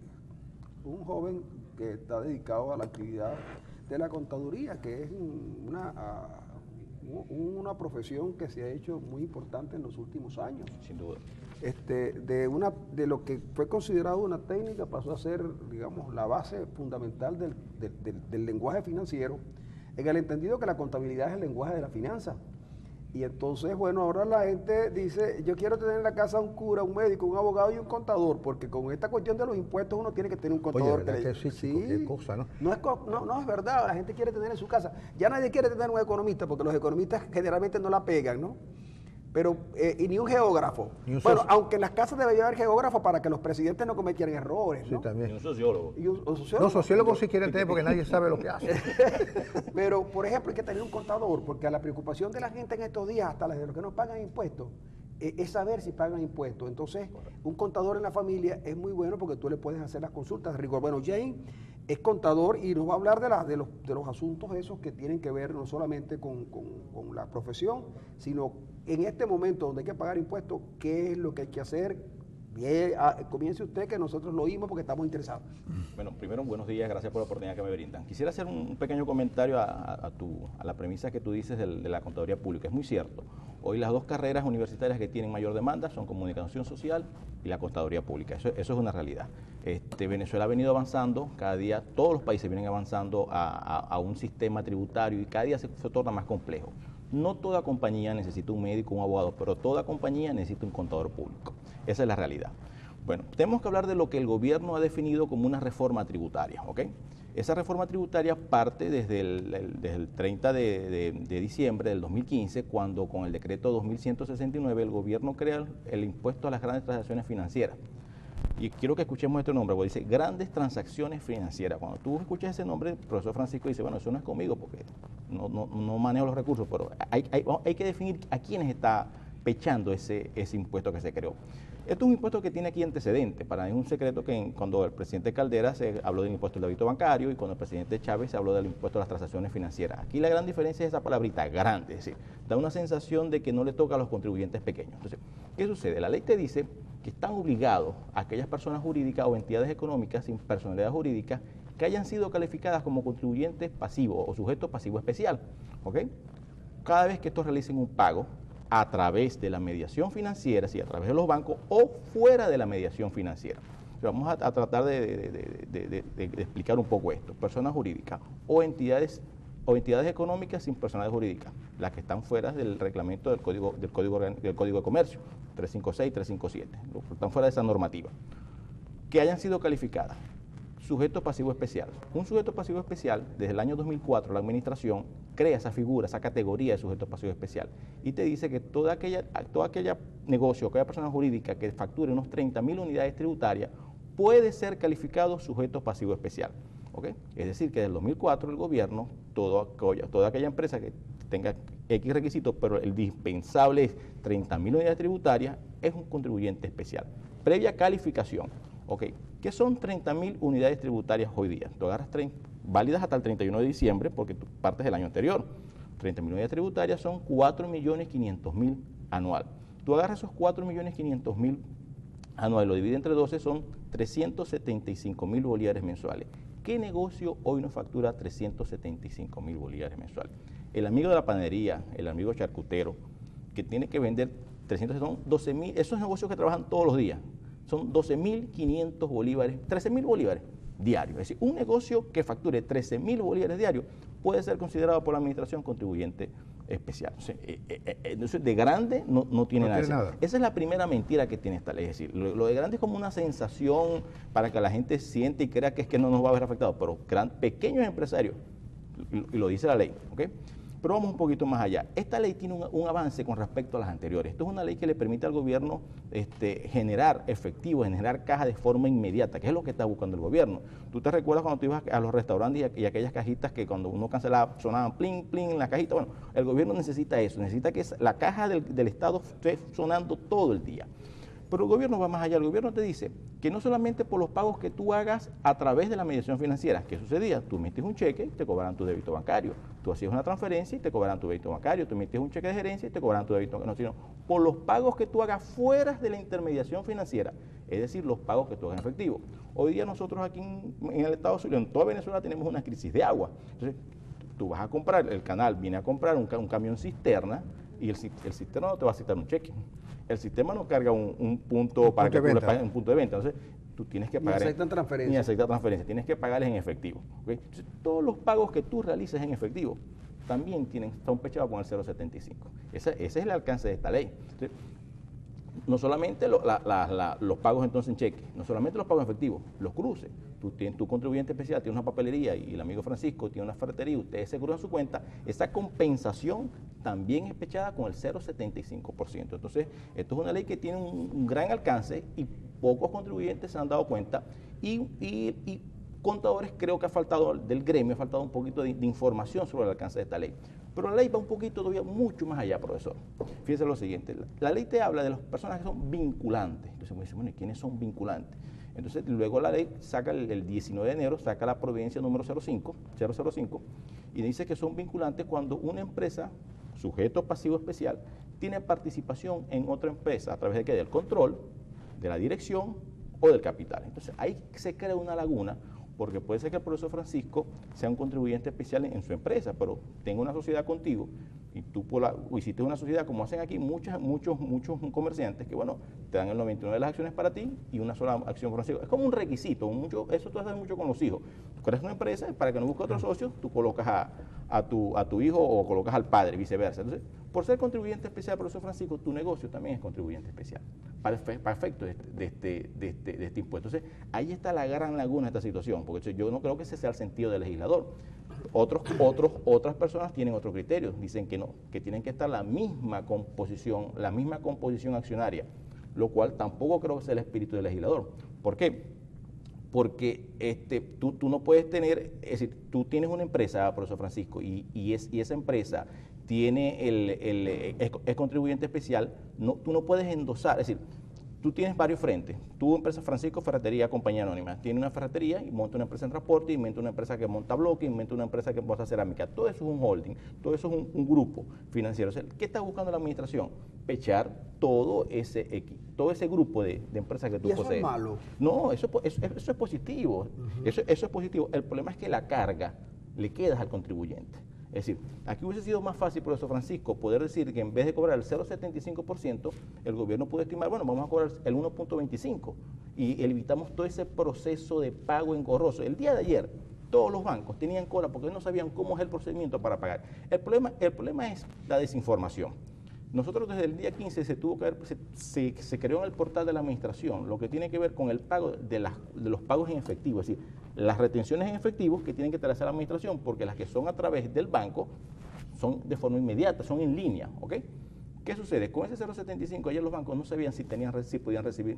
un joven que está dedicado a la actividad de la contaduría, que es una profesión que se ha hecho muy importante en los últimos años. Sin duda. De lo que fue considerado una técnica pasó a ser, digamos, la base fundamental del lenguaje financiero, en el entendido que la contabilidad es el lenguaje de la finanza. Y entonces, bueno, ahora la gente dice, yo quiero tener en la casa un cura, un médico, un abogado y un contador, porque con esta cuestión de los impuestos uno tiene que tener un contador. Oye, ¿verdad que sí, qué cosa, ¿no? No es verdad, la gente quiere tener en su casa. Ya nadie quiere tener un economista, porque los economistas generalmente no la pegan, ¿no? Pero, y ni un geógrafo. Aunque en las casas debería haber geógrafo para que los presidentes no cometieran errores, ¿no? Sí, también. Y un sociólogo. Los sociólogos sí quieren tener porque nadie sabe lo que hace. Pero, por ejemplo, hay que tener un contador, porque la preocupación de la gente en estos días, hasta de los que no pagan impuestos, es saber si pagan impuestos. Entonces, un contador en la familia es muy bueno porque tú le puedes hacer las consultas de rigor. Bueno, Jane es contador y nos va a hablar de los asuntos esos que tienen que ver no solamente con la profesión, sino en este momento donde hay que pagar impuestos, qué es lo que hay que hacer. Bien, comience usted, que nosotros lo oímos porque estamos interesados. Bueno, primero, buenos días, gracias por la oportunidad que me brindan. Quisiera hacer un pequeño comentario a la premisa que tú dices de la contaduría pública. Es muy cierto. Hoy las dos carreras universitarias que tienen mayor demanda son comunicación social y la contaduría pública. Eso es una realidad. Venezuela ha venido avanzando, cada día todos los países vienen avanzando a un sistema tributario y cada día se torna más complejo. No toda compañía necesita un médico, un abogado, pero toda compañía necesita un contador público. Esa es la realidad. Bueno, tenemos que hablar de lo que el gobierno ha definido como una reforma tributaria, ¿ok? Esa reforma tributaria parte desde el 30 de diciembre del 2015, cuando con el decreto 2169 el gobierno crea el impuesto a las grandes transacciones financieras. Y quiero que escuchemos este nombre, porque dice grandes transacciones financieras. Cuando tú escuchas ese nombre, el profesor Francisco dice, bueno, eso no es conmigo porque no manejo los recursos, pero hay que definir a quiénes está pechando ese impuesto que se creó. Esto es un impuesto que tiene aquí antecedentes. Para mí es un secreto que cuando el presidente Caldera se habló del impuesto del débito bancario y cuando el presidente Chávez se habló del impuesto a las transacciones financieras. Aquí la gran diferencia es esa palabrita, grande, es decir, da una sensación de que no le toca a los contribuyentes pequeños. Entonces, ¿qué sucede? La ley te dice que están obligados a aquellas personas jurídicas o entidades económicas sin personalidad jurídica que hayan sido calificadas como contribuyentes pasivos o sujetos pasivos especial. ¿Ok? Cada vez que estos realicen un pago a través de la mediación financiera, sí, a través de los bancos o fuera de la mediación financiera. Vamos a tratar de explicar un poco esto. Personas jurídicas o entidades económicas sin personalidad jurídica, las que están fuera del reglamento del Código de Comercio, 356, 357, están fuera de esa normativa, que hayan sido calificadas. Sujeto pasivo especial. Un sujeto pasivo especial, desde el año 2004, la administración crea esa figura, esa categoría de sujeto pasivo especial y te dice que todo aquella negocio, aquella persona jurídica que facture unos 30.000 unidades tributarias puede ser calificado sujeto pasivo especial. ¿Okay? Es decir, que desde el 2004 el gobierno, toda aquella empresa que tenga X requisitos, pero el dispensable es 30.000 unidades tributarias, es un contribuyente especial. Previa calificación. ¿Okay? ¿Qué son 30.000 unidades tributarias hoy día? Tú agarras válidas hasta el 31 de diciembre porque tú partes del año anterior. 30.000 unidades tributarias son 4.500.000 anual. Tú agarras esos 4.500.000 anual, lo divide entre 12, son 375.000 bolívares mensuales. ¿Qué negocio hoy nos factura 375.000 bolívares mensuales? El amigo de la panadería, el amigo charcutero, que tiene que vender 300, son 12.000, esos negocios que trabajan todos los días, son 12.500 bolívares, 13.000 bolívares diarios. Es decir, un negocio que facture 13.000 bolívares diarios puede ser considerado por la administración contribuyente especial. Entonces, de grande no tiene nada. Esa es la primera mentira que tiene esta ley. Es decir, lo de grande es como una sensación para que la gente siente y crea que es que no nos va a ver afectado, pero pequeños empresarios, y lo dice la ley, ¿ok? Pero vamos un poquito más allá. Esta ley tiene un avance con respecto a las anteriores. Esto es una ley que le permite al gobierno generar efectivo, generar caja de forma inmediata, que es lo que está buscando el gobierno. Tú te recuerdas cuando tú ibas a los restaurantes y aquellas cajitas que cuando uno cancelaba sonaban pling, pling en la cajita. Bueno, el gobierno necesita eso, necesita que la caja del Estado esté sonando todo el día. Pero el gobierno va más allá. El gobierno te dice que no solamente por los pagos que tú hagas a través de la mediación financiera. ¿Qué sucedía? Tú emites un cheque y te cobrarán tu débito bancario. Tú hacías una transferencia y te cobrarán tu débito bancario. Tú emites un cheque de gerencia y te cobrarán tu débito bancario. No, sino por los pagos que tú hagas fuera de la intermediación financiera. Es decir, los pagos que tú hagas en efectivo. Hoy día nosotros aquí en el Estado Zulia, en toda Venezuela, tenemos una crisis de agua. Entonces, tú vas a comprar, el canal viene a comprar un camión cisterna y el cisterna no te va a citar un cheque. El sistema no carga un punto para que tú le pagues un punto de venta. Entonces, tú tienes que pagar. Ni aceptan transferencia. Ni aceptan transferencia. Tienes que pagarles en efectivo. ¿Okay? Entonces, todos los pagos que tú realices en efectivo también están pechados con el 0.75. Ese es el alcance de esta ley. Entonces, no solamente los pagos entonces en cheque, no solamente los pagos en efectivo, los cruces. Tu contribuyente especial tiene una papelería y el amigo Francisco tiene una ferretería, ustedes se cruzan su cuenta, esa compensación también es pechada con el 0.75%. Entonces, esto es una ley que tiene un gran alcance y pocos contribuyentes se han dado cuenta y contadores creo que del gremio ha faltado un poquito de información sobre el alcance de esta ley. Pero la ley va un poquito todavía mucho más allá, profesor. Fíjense lo siguiente, la ley te habla de las personas que son vinculantes. Entonces me dice, bueno, ¿y quiénes son vinculantes? Entonces luego la ley saca el 19 de enero, saca la providencia número 005, y dice que son vinculantes cuando una empresa, sujeto pasivo especial, tiene participación en otra empresa a través de ¿qué? Del control, de la dirección o del capital. Entonces ahí se crea una laguna, porque puede ser que el profesor Francisco sea un contribuyente especial en su empresa, pero tenga una sociedad contigo y tú hiciste una sociedad como hacen aquí muchos comerciantes que, bueno, te dan el 99 de las acciones para ti y una sola acción por Francisco. Es como un requisito, eso tú haces mucho con los hijos. Tú creas una empresa, para que no busques otro socio, tú colocas a tu hijo o colocas al padre, viceversa. Entonces, por ser contribuyente especial, profesor Francisco, tu negocio también es contribuyente especial, para efecto de este impuesto. Entonces, ahí está la gran laguna de esta situación, porque yo no creo que ese sea el sentido del legislador. Otras personas tienen otro criterio, dicen que no, que tienen que estar la misma composición accionaria, lo cual tampoco creo que sea el espíritu del legislador. ¿Por qué? Porque tú no puedes tener, es decir, tú tienes una empresa, profesor Francisco, y esa empresa tiene es contribuyente especial, tú no puedes endosar, es decir, tú tienes varios frentes. Tu empresa Francisco Ferretería Compañía Anónima tiene una ferretería y monta una empresa en transporte, y monta una empresa que monta bloques, y monta una empresa que monta cerámica. Todo eso es un holding, todo eso es un grupo financiero. O sea, ¿qué está buscando la administración? Pechar todo ese grupo de empresas que tú ¿Y eso posees. es malo? No, eso es positivo. Eso es positivo. El problema es que la carga le queda al contribuyente. Es decir, aquí hubiese sido más fácil, profesor Francisco, poder decir que en vez de cobrar el 0,75%, el gobierno puede estimar, bueno, vamos a cobrar el 1,25% y evitamos todo ese proceso de pago engorroso. El día de ayer, todos los bancos tenían cola porque no sabían cómo es el procedimiento para pagar. El problema es la desinformación. Nosotros desde el día 15 se creó en el portal de la administración lo que tiene que ver con el pago de los pagos en efectivo, es decir, las retenciones en efectivo que tienen que traerse a la administración, porque las que son a través del banco son de forma inmediata, son en línea, ¿ok? ¿Qué sucede? Con ese 0,75 ayer los bancos no sabían si podían recibir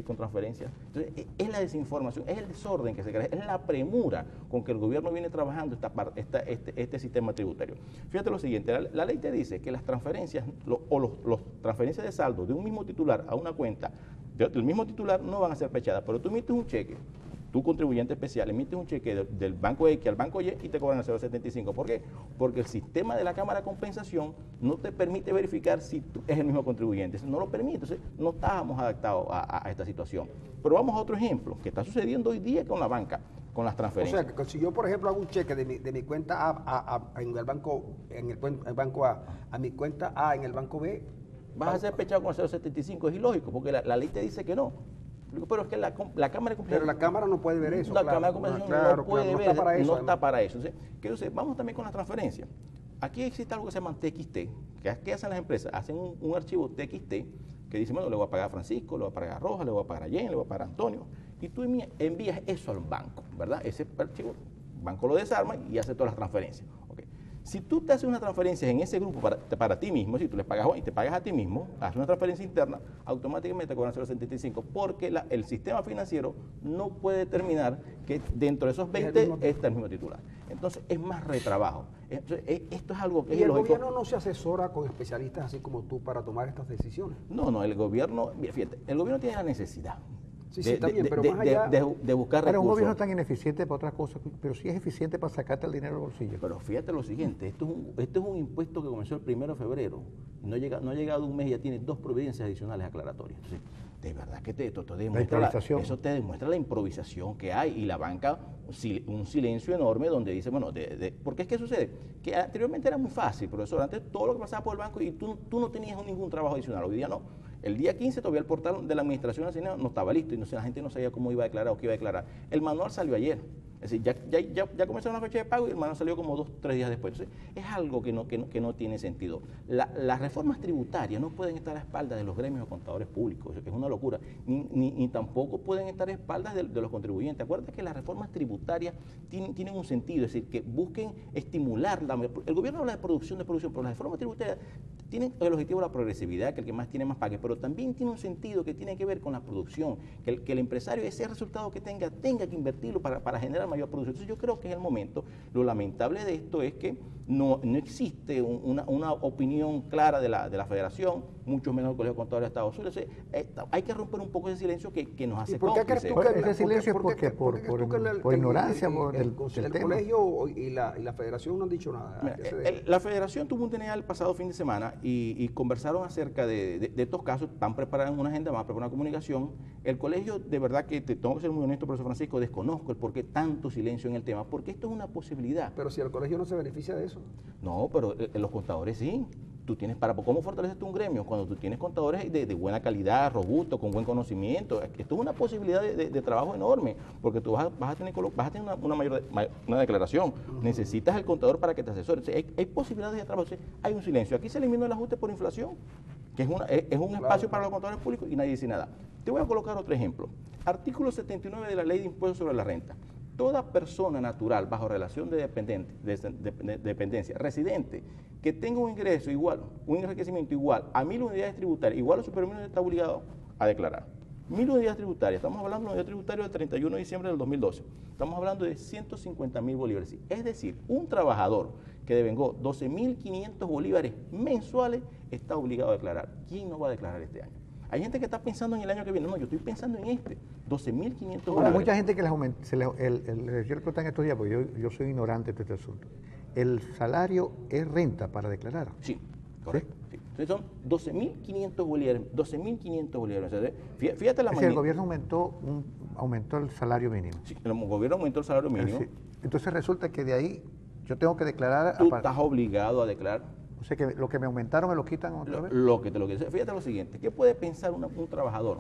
con transferencias. Entonces, es la desinformación, es el desorden que se crea, es la premura con que el gobierno viene trabajando este sistema tributario. Fíjate lo siguiente, la ley te dice que las transferencias los transferencias de saldo de un mismo titular a una cuenta del mismo titular no van a ser pechadas, pero tú emites un cheque, tu contribuyente especial, emites un cheque del banco X al banco Y y te cobran el 0,75. ¿Por qué? Porque el sistema de la Cámara de Compensación no te permite verificar si es el mismo contribuyente. No lo permite. Entonces, no estábamos adaptados a esta situación. Pero vamos a otro ejemplo que está sucediendo hoy día con la banca, con las transferencias. O sea, que si yo, por ejemplo, hago un cheque de mi cuenta A en el banco A a mi cuenta A en el banco B, vas a ser pechado con el 0,75. Es ilógico, porque la ley te dice que no. Pero es que la Cámara de Compensación... Pero la Cámara no puede ver eso. La Cámara de Compensación no puede ver, no está para eso. No está para eso. Entonces, vamos también con las transferencias. Aquí existe algo que se llama TXT. ¿Qué hacen las empresas? Hacen un archivo TXT que dice, bueno, le voy a pagar a Francisco, le voy a pagar a Roja, le voy a pagar a Jen, le voy a pagar a Antonio. Y tú envías eso al banco, ¿verdad? Ese archivo, el banco lo desarma y hace todas las transferencias. Okay. Si tú te haces una transferencia en ese grupo para ti mismo, si tú le pagas y te pagas a ti mismo, haces una transferencia interna, automáticamente te cobran 0,75, porque el sistema financiero no puede determinar que dentro de esos 20 está el mismo titular. Entonces es más retrabajo. Esto es algo que es ilógico. ¿Y el ilógico. gobierno no se asesora con especialistas así como tú para tomar estas decisiones? No, el gobierno, fíjate, el gobierno tiene la necesidad. Sí, está bien, pero más allá... de buscar recursos. Pero un gobierno tan ineficiente para otras cosas, pero sí es eficiente para sacarte el dinero del bolsillo. Pero fíjate lo siguiente, esto es un impuesto que comenzó el 1 de febrero, no ha llegado un mes y ya tiene 2 providencias adicionales aclaratorias. Entonces, de verdad que eso te demuestra la improvisación que hay, y la banca un silencio enorme donde dice, bueno, porque es que sucede que anteriormente era muy fácil, profesor, antes todo lo que pasaba por el banco y tú no tenías ningún trabajo adicional, hoy día no. El día 15 todavía el portal de la Administración Nacional no estaba listo y la gente no sabía cómo iba a declarar o qué iba a declarar. El manual salió ayer. Es decir, ya comenzaron la fecha de pago y el manual salió como 2 o 3 días después. Entonces, es algo que no tiene sentido. Las reformas tributarias no pueden estar a espaldas de los gremios de contadores públicos, es una locura. Ni tampoco pueden estar a espaldas de los contribuyentes. Acuérdate que las reformas tributarias tienen un sentido, es decir, que busquen estimular. El gobierno habla de producción, pero las reformas tributarias tienen el objetivo de la progresividad, que el que más tiene más pague, pero también tiene un sentido que tiene que ver con la producción, que el empresario, ese resultado que tenga que invertirlo para generar mayor producción. Entonces yo creo que es el momento. Lo lamentable de esto es que no existe una opinión clara de la Federación, mucho menos el Colegio de Contadores de Estados Unidos. Hay que romper un poco ese silencio que nos hace cómplices. Ese silencio es porque por ignorancia del tema. El colegio y la Federación no han dicho nada. La Federación tuvo un TNA el pasado fin de semana y conversaron acerca de estos casos. Están preparando una agenda, van a preparar una comunicación. El colegio, de verdad que te tengo que ser muy honesto, profesor Francisco, desconozco el por qué tanto silencio en el tema, porque esto es una posibilidad. Pero si el colegio no se beneficia de eso. No, pero los contadores sí. Tú tienes ¿cómo fortaleces tú un gremio? Cuando tú tienes contadores de buena calidad, robustos, con buen conocimiento. Esto es una posibilidad de trabajo enorme, porque tú vas a tener una declaración. Necesitas el contador para que te asesore. O sea, hay posibilidades de trabajo. O sea, hay un silencio. Aquí se eliminó el ajuste por inflación, que es un espacio para los contadores públicos, y nadie dice nada. Te voy a colocar otro ejemplo. Artículo 79 de la Ley de Impuestos sobre la Renta. Toda persona natural bajo relación de dependencia, residente, que tenga un ingreso igual, un enriquecimiento igual a 1.000 unidades tributarias, igual o superior a 1.000, está obligado a declarar. 1.000 unidades tributarias, estamos hablando de una unidad tributaria del 31 de diciembre del 2012, estamos hablando de 150.000 bolívares. Es decir, un trabajador que devengó 12.500 bolívares mensuales está obligado a declarar. ¿Quién no va a declarar este año? Hay gente que está pensando en el año que viene. No, yo estoy pensando en este, 12.500 Ahora, bolívares. mucha gente que les aumenta, yo le pregunté en estos días, porque yo soy ignorante de este asunto. ¿El salario es renta para declarar? Sí, correcto. Sí. Entonces son 12.500 bolívares, 12.500 bolívares. O sea, fíjate la Es decir, el gobierno aumentó el salario mínimo. Sí, el gobierno aumentó el salario mínimo. Entonces resulta que de ahí yo tengo que declarar... Tú estás obligado a declarar. O sea que lo que me aumentaron me lo quitan otra vez. Fíjate lo siguiente, ¿qué puede pensar un trabajador,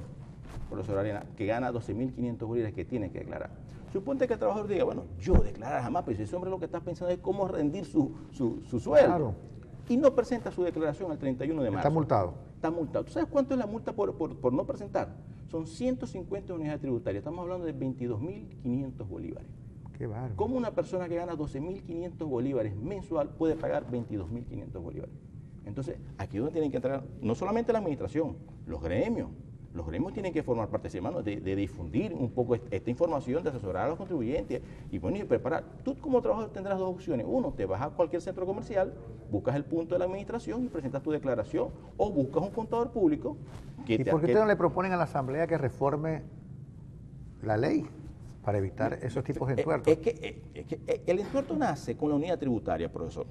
profesor Arena, que gana 12.500 bolívares que tiene que declarar? Suponte que el trabajador diga, bueno, yo declarar jamás, pero ese hombre lo que está pensando es cómo rendir su sueldo. Claro. Y no presenta su declaración el 31 de marzo. Está multado. Está multado. ¿Tú sabes cuánto es la multa por no presentar? Son 150 unidades tributarias. Estamos hablando de 22.500 bolívares. Qué bárbaro. ¿Cómo una persona que gana 12.500 bolívares mensual puede pagar 22.500 bolívares? Entonces, aquí es donde tienen que entrar no solamente la administración, los gremios. Los gremios tienen que formar parte de difundir un poco esta información, de asesorar a los contribuyentes y bueno, y preparar. Tú como trabajador tendrás dos opciones. Uno, te vas a cualquier centro comercial, buscas el punto de la administración y presentas tu declaración. O buscas un contador público que ¿Y por qué ustedes no le proponen a la Asamblea que reforme la ley para evitar esos tipos de entuertos? Es que el entuerto nace con la unidad tributaria, profesor.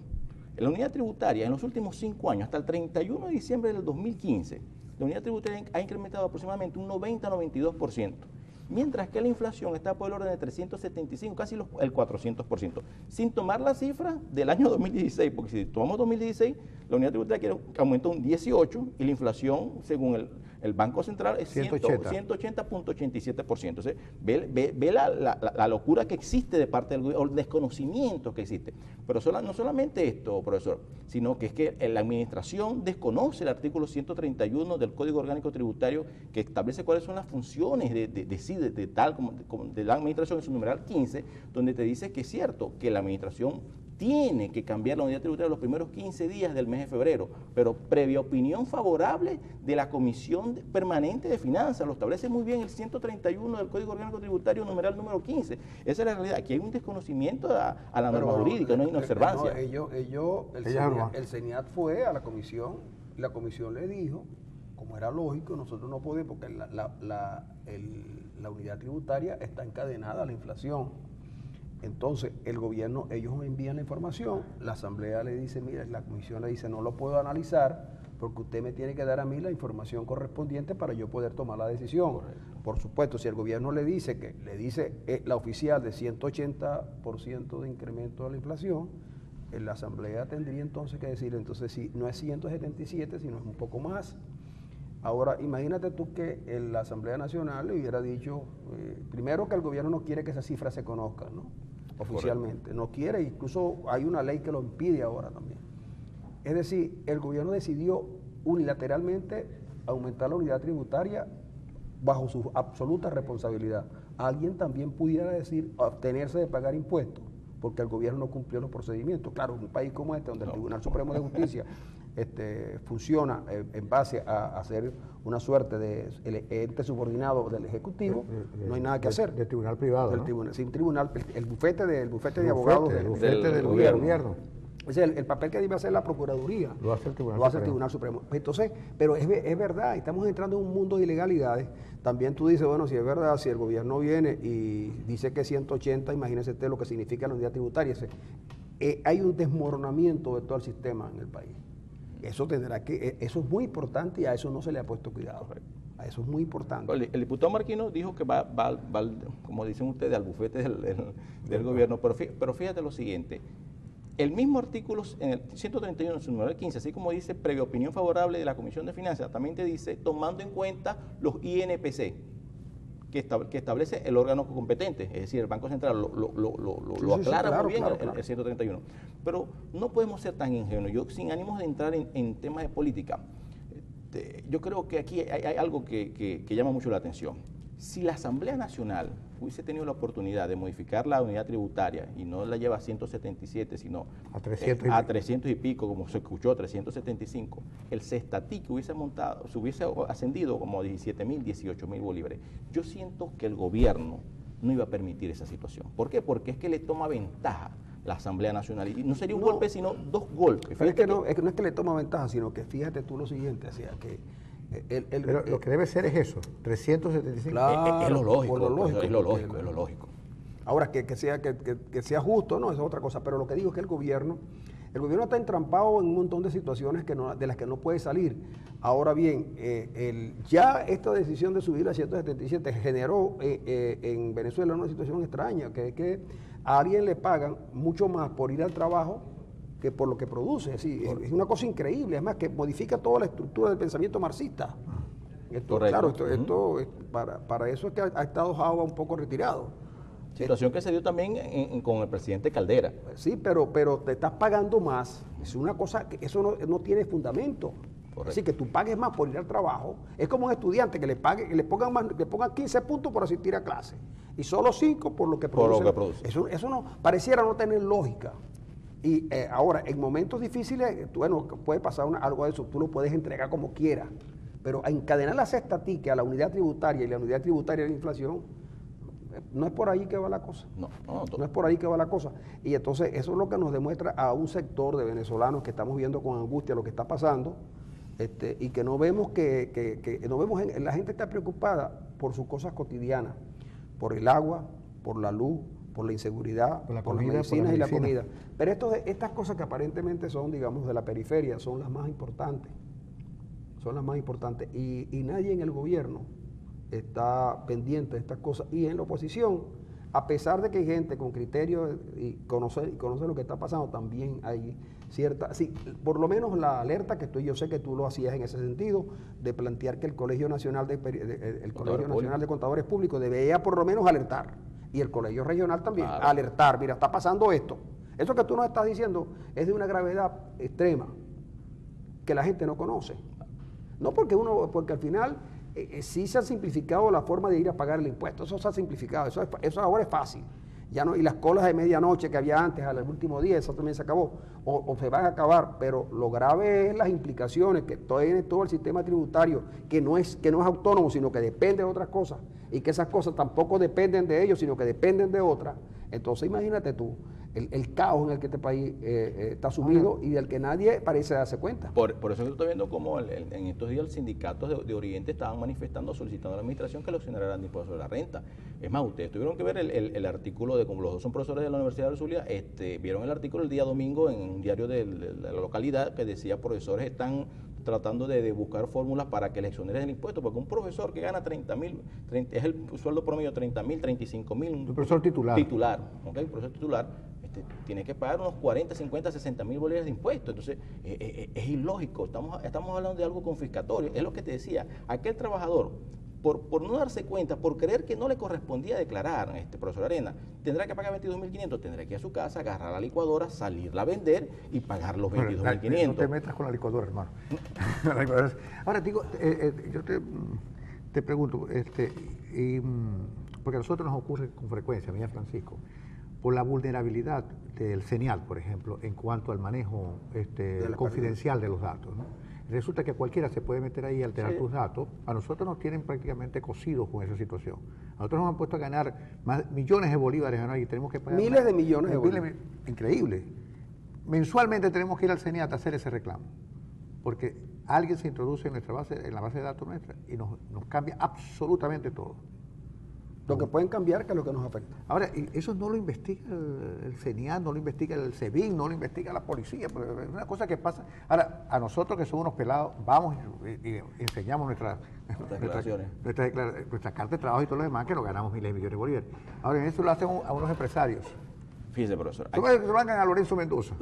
La unidad tributaria en los últimos 5 años, hasta el 31 de diciembre del 2015, la unidad tributaria ha incrementado aproximadamente un 90-92%, mientras que la inflación está por el orden de 375, casi el 400%, sin tomar la cifra del año 2016, porque si tomamos 2016, la unidad tributaria aumentó un 18% y la inflación, según el Banco Central, es 180.87%. Entonces, ve la locura que existe de parte del gobierno, o el desconocimiento que existe. Pero no solamente esto, profesor, sino que es que la administración desconoce el artículo 131 del Código Orgánico Tributario que establece cuáles son las funciones de la administración en su numeral 15, donde te dice que es cierto que la administración tiene que cambiar la unidad tributaria los primeros 15 días del mes de febrero, pero previa opinión favorable de la Comisión Permanente de Finanzas. Lo establece muy bien el 131 del Código Orgánico Tributario, numeral número 15. Esa es la realidad. Aquí hay un desconocimiento a la norma jurídica, no hay inobservancia. El CENIAT fue a la comisión, la comisión le dijo, como era lógico, nosotros no podemos, porque la unidad tributaria está encadenada a la inflación. Entonces, el gobierno, ellos me envían la información, la asamblea le dice, mira, la comisión le dice, no lo puedo analizar porque usted me tiene que dar a mí la información correspondiente para yo poder tomar la decisión. Correcto. Por supuesto, si el gobierno le dice la oficial de 180% de incremento de la inflación, la asamblea tendría entonces que decir, entonces si no es 177, sino es un poco más. Ahora, imagínate tú que la Asamblea Nacional le hubiera dicho, primero que el gobierno no quiere que esa cifra se conozca, ¿no? Oficialmente. Correcto. No quiere, incluso hay una ley que lo impide ahora también. Es decir, el gobierno decidió unilateralmente aumentar la unidad tributaria bajo su absoluta responsabilidad. Alguien también pudiera decir, abstenerse de pagar impuestos, porque el gobierno no cumplió los procedimientos. Claro, en un país como este, donde el Tribunal Supremo de Justicia funciona en base a hacer una suerte de ente subordinado del Ejecutivo, no hay nada que hacer. Del tribunal privado, ¿no? Sin tribunal, el bufete de abogados del gobierno. Es el papel que debe hacer la Procuraduría. Lo hace el Tribunal Supremo. Entonces, pero es verdad, estamos entrando en un mundo de ilegalidades. También tú dices, bueno, si es verdad, si el gobierno viene y dice que 180, imagínese usted lo que significa la unidad tributaria. Hay un desmoronamiento de todo el sistema en el país. Eso es muy importante y a eso no se le ha puesto cuidado. A eso es muy importante. El diputado Marquino dijo que va, como dicen ustedes, al bufete del gobierno, pero fíjate lo siguiente. El mismo artículo en el 131, en su número 15, así como dice, previa opinión favorable de la Comisión de Finanzas, también te dice, tomando en cuenta los INPC, que establece el órgano competente, es decir, el Banco Central lo aclara muy bien el 131. Pero no podemos ser tan ingenuos. Yo, sin ánimos de entrar en temas de política, yo creo que aquí hay algo que llama mucho la atención. Si la Asamblea Nacional hubiese tenido la oportunidad de modificar la unidad tributaria y no la lleva a 177, sino a 300 y pico, como se escuchó, 375, el Cestati que hubiese montado, se hubiese ascendido como a 17.000, 18.000 bolívares. Yo siento que el gobierno no iba a permitir esa situación. ¿Por qué? Porque es que le toma ventaja la Asamblea Nacional. Y no sería un golpe, sino dos golpes. Pero es que no es que le toma ventaja, sino que fíjate tú lo siguiente, o sea, que Pero lo que debe ser es eso, 375. Claro, es lo lógico, por lo lógico, profesor, es lo porque lógico, es lo lógico. Ahora, que sea justo, no, eso es otra cosa, pero lo que digo es que el gobierno está entrampado en un montón de situaciones de las que no puede salir. Ahora bien, ya esta decisión de subir a 177 generó en Venezuela una situación extraña, que es que a alguien le pagan mucho más por ir al trabajo que por lo que produce. Es una cosa increíble, además que modifica toda la estructura del pensamiento marxista. Correcto. Claro, para eso es que ha estado Java un poco retirado. Situación que se dio también con el presidente Caldera. Sí, pero te estás pagando más. Es una cosa que eso no tiene fundamento. Correcto. Así que tú pagues más por ir al trabajo. Es como un estudiante que le pongan 15 puntos por asistir a clase y solo 5 por lo que produce. Por lo que produce. Eso no pareciera no tener lógica. Y ahora, en momentos difíciles, bueno, puede pasar algo de eso, tú lo puedes entregar como quieras, pero a encadenar la cesta tique a la unidad tributaria y la unidad tributaria de la inflación, no es por ahí que va la cosa. No No es por ahí que va la cosa. Y entonces eso es lo que nos demuestra a un sector de venezolanos que estamos viendo con angustia lo que está pasando, y que no vemos la gente está preocupada por sus cosas cotidianas, por el agua, por la luz, por la inseguridad, por las medicinas medicina. y la comida. Pero estas cosas que aparentemente son, digamos, de la periferia, son las más importantes. Son las más importantes. Y nadie en el gobierno está pendiente de estas cosas. Y en la oposición, a pesar de que hay gente con criterio y conoce lo que está pasando, también hay cierta, sí, por lo menos la alerta que yo sé que tú lo hacías en ese sentido, de plantear que el Colegio Nacional de Contadores Públicos debería por lo menos alertar, y el Colegio Regional también, claro, alertar, mira, está pasando esto. Eso que tú nos estás diciendo es de una gravedad extrema que la gente no conoce. No porque al final sí se ha simplificado la forma de ir a pagar el impuesto, eso se ha simplificado, eso ahora es fácil. Ya no, y las colas de medianoche que había antes, al último día, eso también se acabó, o se van a acabar, pero lo grave es las implicaciones que tiene todo el sistema tributario, que no es autónomo, sino que depende de otras cosas, y que esas cosas tampoco dependen de ellos, sino que dependen de otras. Entonces imagínate tú, el caos en el que este país está sumido y del que nadie parece darse cuenta. Por eso yo estoy viendo como en estos días los sindicatos de Oriente estaban manifestando, solicitando a la administración que le exoneraran de impuestos sobre la renta. Es más, ustedes tuvieron que ver el artículo de, como los dos son profesores de la Universidad de Zulia, vieron el artículo el día domingo en un diario de la localidad que decía: profesores están tratando de buscar fórmulas para que les exoneren el impuesto, porque un profesor que gana 30.000, es el sueldo promedio 30.000, 35.000. Un profesor titular. ¿Ok? Profesor titular. Tiene que pagar unos 40, 50, 60.000 bolívares de impuestos. Entonces, es ilógico. Estamos hablando de algo confiscatorio. Es lo que te decía. Aquel trabajador, por no darse cuenta, por creer que no le correspondía declarar, profesor Arena, tendrá que pagar 22.500, tendrá que ir a su casa, agarrar la licuadora, salirla a vender y pagar los 22.500. No te metas con la licuadora, hermano. Ahora, digo, yo te pregunto, porque a nosotros nos ocurre con frecuencia, mira, Francisco, por la vulnerabilidad del CENIAL, por ejemplo, en cuanto al manejo confidencial de los datos, ¿no? Resulta que cualquiera se puede meter ahí y alterar tus datos. A nosotros nos tienen prácticamente cosidos con esa situación. A nosotros nos han puesto a ganar millones de bolívares, ¿no? Y tenemos que pagar miles de millones de bolívares. Increíble. Mensualmente tenemos que ir al CENIAT a hacer ese reclamo, porque alguien se introduce en la base de datos nuestra y nos cambia absolutamente todo. Lo que pueden cambiar, que es lo que nos afecta. Ahora, eso no lo investiga el CENIAT, no lo investiga el SEBIN, no lo investiga la policía, es una cosa que pasa. Ahora, a nosotros que somos unos pelados, vamos y enseñamos nuestras declaraciones, nuestra carta de trabajo y todo lo demás, que nos ganamos miles de millones de bolívares. Ahora, en eso lo hacen a unos empresarios. Fíjese, profesor. Se van a Lorenzo Mendoza.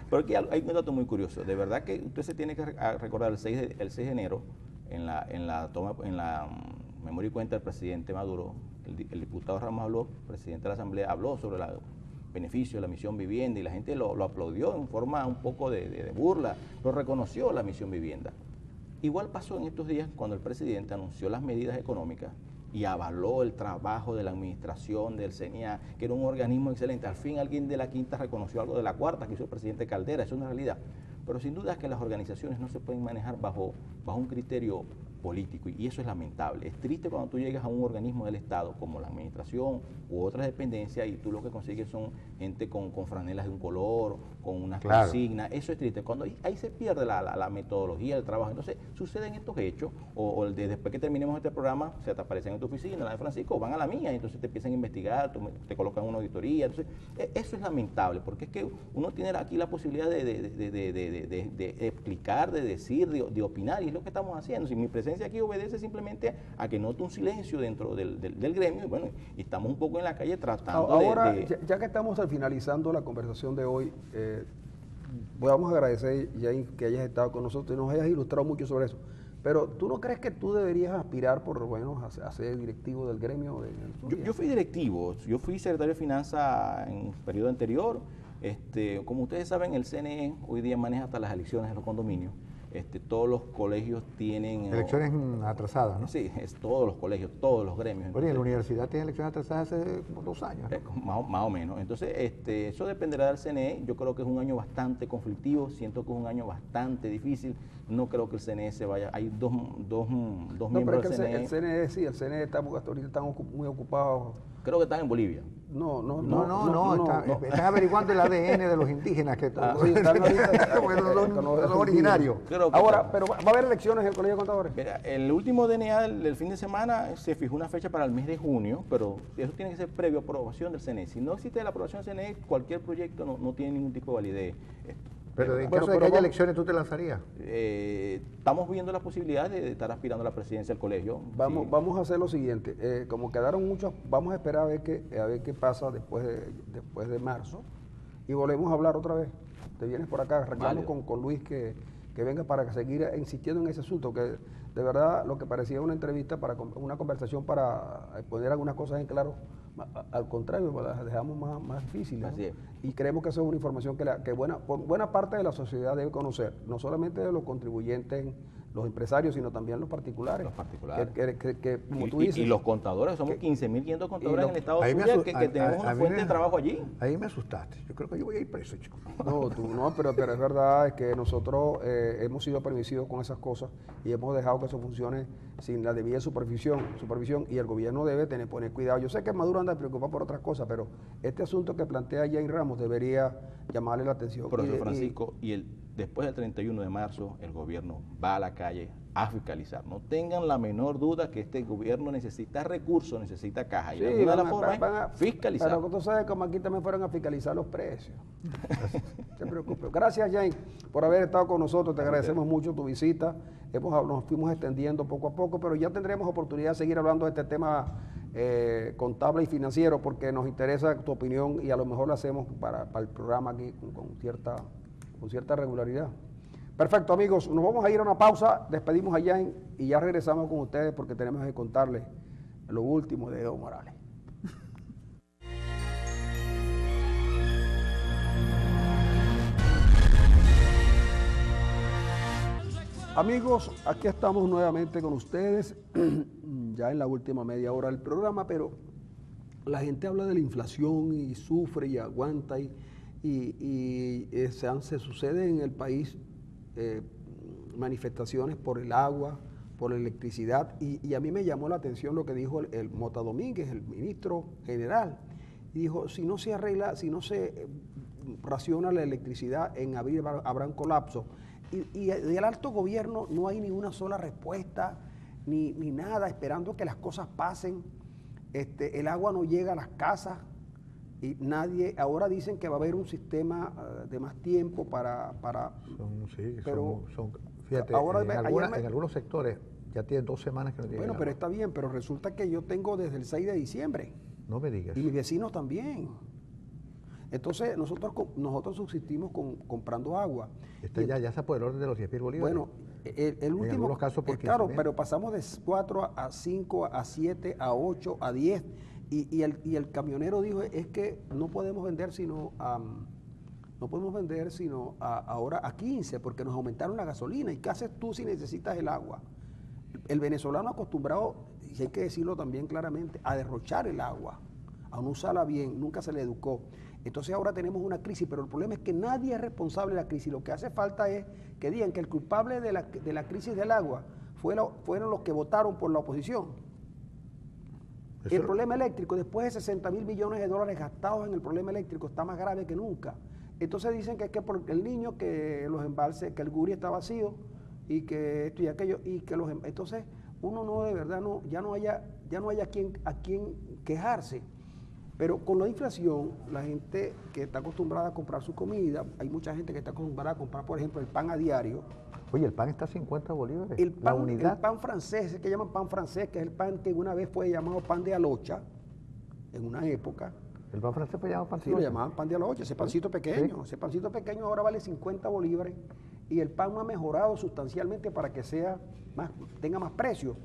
Porque hay un dato muy curioso. De verdad que usted se tiene que recordar el 6 de enero, en la memoria y cuenta del presidente Maduro, el diputado Ramos habló, presidente de la Asamblea, habló sobre los beneficios de la misión vivienda y la gente lo aplaudió en forma un poco de burla, lo reconoció la misión vivienda. Igual pasó en estos días cuando el presidente anunció las medidas económicas y avaló el trabajo de la administración del CENIAT, que era un organismo excelente. Al fin alguien de la quinta reconoció algo de la cuarta que hizo el presidente Caldera, eso es una realidad. Pero sin duda es que las organizaciones no se pueden manejar bajo un criterio político, y eso es lamentable. Es triste cuando tú llegas a un organismo del Estado, como la administración u otras dependencias, y tú lo que consigues son gente con franelas de un color, con unas consignas. Eso es triste. Cuando ahí se pierde la metodología del trabajo. Entonces, suceden estos hechos, o después que terminemos este programa, se te aparecen en tu oficina, la de Francisco, o van a la mía, y entonces te empiezan a investigar, te colocan una auditoría. Entonces, eso es lamentable, porque es que uno tiene aquí la posibilidad de explicar, de decir, de opinar, y es lo que estamos haciendo. Si mi presencia aquí obedece simplemente a que note un silencio dentro del gremio, y bueno, y estamos un poco en la calle tratando ahora, ya que estamos finalizando la conversación de hoy, vamos a agradecer, Jane, que hayas estado con nosotros y nos hayas ilustrado mucho sobre eso. Pero ¿tú no crees que tú deberías aspirar por lo menos a ser directivo del gremio? Yo fui directivo, yo fui secretario de Finanzas en un periodo anterior. Como ustedes saben, el CNE hoy día maneja hasta las elecciones de los condominios. Todos los colegios tienen... Elecciones atrasadas, ¿no? Sí, es todos los colegios, todos los gremios. Bueno, y la universidad tiene elecciones atrasadas hace como 2 años, ¿no? Más o menos. Entonces, eso dependerá del CNE. Yo creo que es un año bastante conflictivo, siento que es un año bastante difícil. No creo que el CNE se vaya... Hay dos miembros del CNE. El CNE sí, el CNE está, ahorita están muy ocupados. Creo que están en Bolivia. No, están averiguando el ADN de los indígenas que sí, están ahorita, los originarios. Ahora, pero va a haber elecciones en el Colegio de Contadores. Mira, el último DNA del fin de semana se fijó una fecha para el mes de junio, pero eso tiene que ser previo a aprobación del CNE. Si no existe la aprobación del CNE, cualquier proyecto no tiene ningún tipo de validez. Pero en caso de que haya elecciones, ¿tú te lanzarías? Estamos viendo la posibilidad de estar aspirando a la presidencia del colegio. Vamos a hacer lo siguiente. Como quedaron muchos, vamos a esperar a ver qué pasa después de marzo y volvemos a hablar otra vez. Te vienes por acá, reclamo con Luis que venga para seguir insistiendo en ese asunto, que de verdad lo que parecía una entrevista, una conversación para poner algunas cosas en claro, al contrario, las dejamos más difíciles, ¿no? Así es. Y creemos que eso es una información que buena parte de la sociedad debe conocer, no solamente de los contribuyentes, los empresarios, sino también los particulares. Los particulares. Que como tú dices, y los contadores, somos 15.500 contadores en el estado de Zulia que tenemos una fuente de trabajo allí. Ahí me asustaste. Yo creo que yo voy a ir preso, chico. Pero es verdad, es que nosotros hemos sido permisivos con esas cosas y hemos dejado que eso funcione sin la debida supervisión y el gobierno debe poner cuidado. Yo sé que Maduro anda preocupado por otras cosas, pero este asunto que plantea Jane Ramos debería llamarle la atención. Profesor Francisco, después del 31 de marzo, el gobierno va a la calle a fiscalizar. No tengan la menor duda que este gobierno necesita recursos, necesita caja. Y de alguna de las formas es fiscalizar. Pero tú sabes como aquí también fueron a fiscalizar los precios. No te preocupes. Gracias, Jane, por haber estado con nosotros. Te agradecemos mucho tu visita. Nos fuimos extendiendo poco a poco, pero ya tendremos oportunidad de seguir hablando de este tema contable y financiero, porque nos interesa tu opinión y a lo mejor lo hacemos para el programa aquí con cierta regularidad. Perfecto, amigos, nos vamos a ir a una pausa, despedimos a Jane y ya regresamos con ustedes porque tenemos que contarles lo último de Evo Morales. Amigos, aquí estamos nuevamente con ustedes, ya en la última media hora del programa, pero la gente habla de la inflación y sufre y aguanta y se sucede en el país manifestaciones por el agua, por la electricidad, y a mí me llamó la atención lo que dijo el Mota Domínguez, el ministro general, y dijo, si no se arregla, si no se raciona la electricidad, en abril habrá un colapso, y del alto gobierno no hay ni una sola respuesta, ni nada, esperando que las cosas pasen, el agua no llega a las casas, y ahora dicen que va a haber un sistema de más tiempo fíjate, ahora, en algunos sectores ya tienen 2 semanas que no tienen agua. Pero está bien, pero resulta que yo tengo desde el 6 de diciembre. No me digas. Y mis vecinos también. Entonces, nosotros subsistimos comprando agua. Ya se por el orden de los 10.000 bolívares. Bueno, el último... En algunos casos por 15.000. Claro, pero pasamos de 4 a 5, a 7, a 8, a 10... Y el camionero dijo, es que no podemos vender sino ahora a 15, porque nos aumentaron la gasolina. ¿Y qué haces tú si necesitas el agua? El venezolano acostumbrado, y hay que decirlo también claramente, a derrochar el agua, a no usarla bien, nunca se le educó. Entonces ahora tenemos una crisis, pero el problema es que nadie es responsable de la crisis. Lo que hace falta es que digan que el culpable de la crisis del agua fueron los que votaron por la oposición. Eso- El problema eléctrico, después de 60.000 millones de dólares gastados en el problema eléctrico, está más grave que nunca. Entonces dicen que es que por el niño, que los embalses, que el Guri está vacío y que esto y aquello, y que entonces uno no, de verdad, no, ya no haya a quien quejarse. Pero con la inflación, la gente que está acostumbrada a comprar su comida, hay mucha gente que está acostumbrada a comprar, por ejemplo, el pan a diario. Oye, el pan está a 50 bolívares. El la pan, unidad. el pan francés, es que llaman pan francés, que es el pan que una vez fue llamado pan de alocha, en una época. El pan francés se llama pan Sí, lo llamaban pan de alocha, ese pancito pequeño. Ese pancito pequeño ahora vale 50 bolívares y el pan no ha mejorado sustancialmente para que tenga más precio.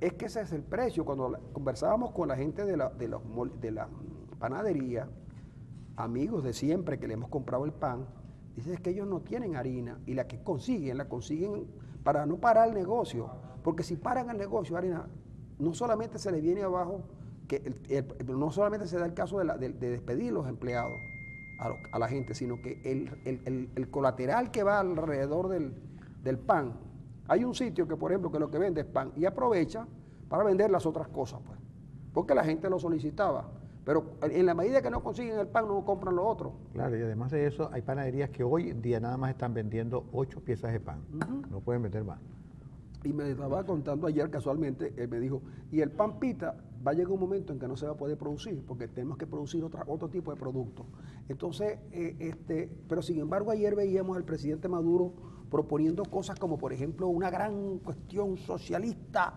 Es que ese es el precio. Cuando conversábamos con la gente de la panadería, amigos de siempre que le hemos comprado el pan, dicen que ellos no tienen harina y la consiguen para no parar el negocio. Porque si paran el negocio, harina, no solamente se le viene abajo, no solamente se da el caso de despedir los empleados a la gente, sino que el colateral que va alrededor del pan. Hay un sitio que, por ejemplo, que lo que vende es pan y aprovecha para vender las otras cosas, pues, porque la gente lo solicitaba. Pero en la medida que no consiguen el pan, no compran lo otro. Claro, y además de eso, hay panaderías que hoy en día nada más están vendiendo 8 piezas de pan. No pueden vender más. Y me estaba contando ayer casualmente, él me dijo, y el pan pita va a llegar un momento en que no se va a poder producir, porque tenemos que producir otro tipo de producto. Entonces, pero sin embargo ayer veíamos al presidente Maduro proponiendo cosas como, por ejemplo, una gran cuestión socialista.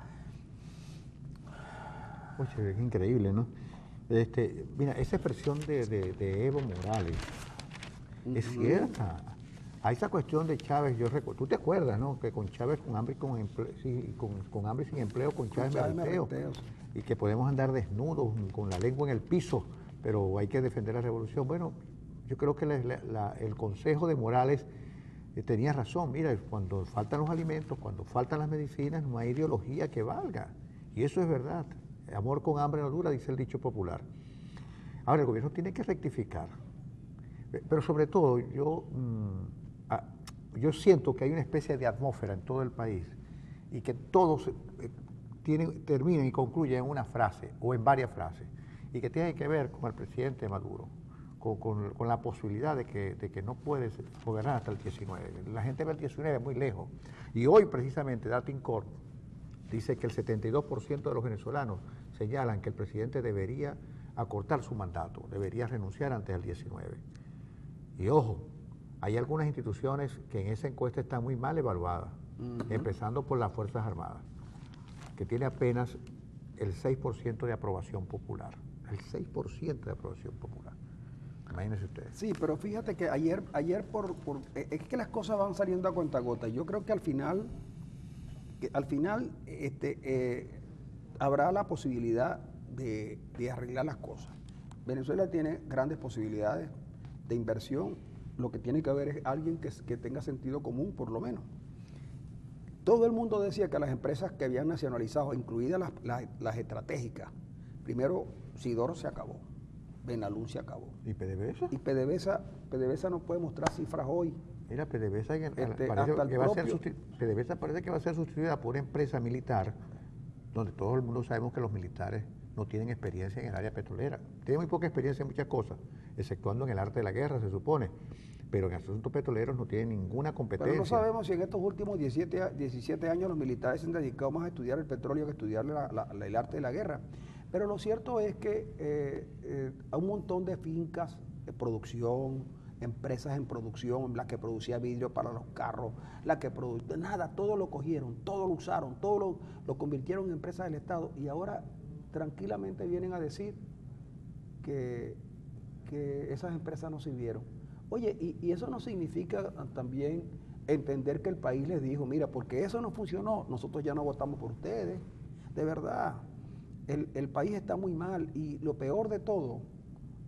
Oye, es increíble, ¿no? Mira, esa expresión de Evo Morales es cierta. A esa cuestión de Chávez, tú te acuerdas, ¿no? Que con Chávez con hambre y sin empleo, con Chávez me arrepeo. Y que podemos andar desnudos, con la lengua en el piso, pero hay que defender la revolución. Bueno, yo creo que el consejo de Morales tenía razón. Mira, cuando faltan los alimentos, cuando faltan las medicinas, no hay ideología que valga. Y eso es verdad. Amor con hambre no dura, dice el dicho popular. Ahora, el gobierno tiene que rectificar. Pero sobre todo, yo siento que hay una especie de atmósfera en todo el país y que todos terminan y concluyen en una frase o en varias frases y que tiene que ver con el presidente Maduro, con la posibilidad de que no puede gobernar hasta el 19. La gente ve el 19 muy lejos. Y hoy precisamente Datincorp dice que el 72% de los venezolanos señalan que el presidente debería acortar su mandato, debería renunciar antes del 19. Y ojo, hay algunas instituciones que en esa encuesta están muy mal evaluadas, empezando por las Fuerzas Armadas, que tiene apenas el 6% de aprobación popular. El 6% de aprobación popular. Imagínense ustedes. Sí, pero fíjate que ayer es que las cosas van saliendo a cuentagotas. Yo creo que al final habrá la posibilidad de arreglar las cosas. Venezuela tiene grandes posibilidades de inversión. Lo que tiene que haber es alguien que tenga sentido común, por lo menos. Todo el mundo decía que las empresas que habían nacionalizado, incluidas las estratégicas, primero Sidor se acabó, Benalún se acabó. ¿Y PDVSA? Y PDVSA no puede mostrar cifras hoy. Mira, PDVSA, PDVSA parece que va a ser sustituida por una empresa militar, donde todo el mundo sabemos que los militares no tienen experiencia en el área petrolera. Tienen muy poca experiencia en muchas cosas, exceptuando en el arte de la guerra, se supone. Pero en asuntos petroleros no tienen ninguna competencia. Pero no sabemos si en estos últimos 17 años los militares se han dedicado más a estudiar el petróleo que a estudiar el arte de la guerra. Pero lo cierto es que hay un montón de fincas de producción, empresas en producción, la que producía vidrio para los carros, la que producía nada, todo lo cogieron, todo lo usaron, todo lo convirtieron en empresas del Estado y ahora tranquilamente vienen a decir que esas empresas no sirvieron. Oye, y eso no significa también entender que el país les dijo, mira, porque eso no funcionó, nosotros ya no votamos por ustedes. De verdad, el país está muy mal y lo peor de todo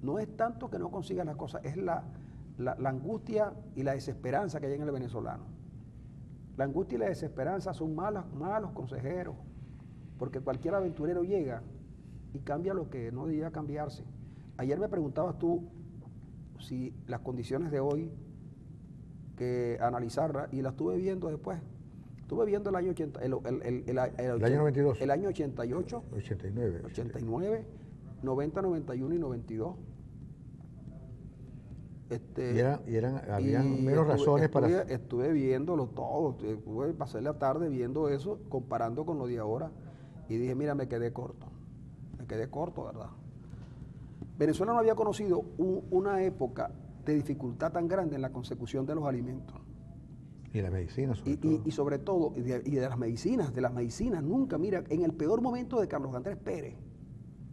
no es tanto que no consigan las cosas, es la angustia y la desesperanza que hay en el venezolano. La angustia y la desesperanza son malos consejeros, porque cualquier aventurero llega y cambia lo que no debía cambiarse. Ayer me preguntabas tú si las condiciones de hoy, que analizarlas, y las estuve viendo después, Estuve viendo el año 80, El año 92. El año 88, 89. 89, 90, 91 y 92. Habían menos razones para... Estuve viéndolo todo, pasé la tarde viendo eso, comparando con lo de ahora, y dije, mira, me quedé corto, ¿verdad? Venezuela no había conocido una época de dificultad tan grande en la consecución de los alimentos. Y la medicina, sobre todo. Y sobre todo, de las medicinas, nunca, mira, en el peor momento de Carlos Andrés Pérez,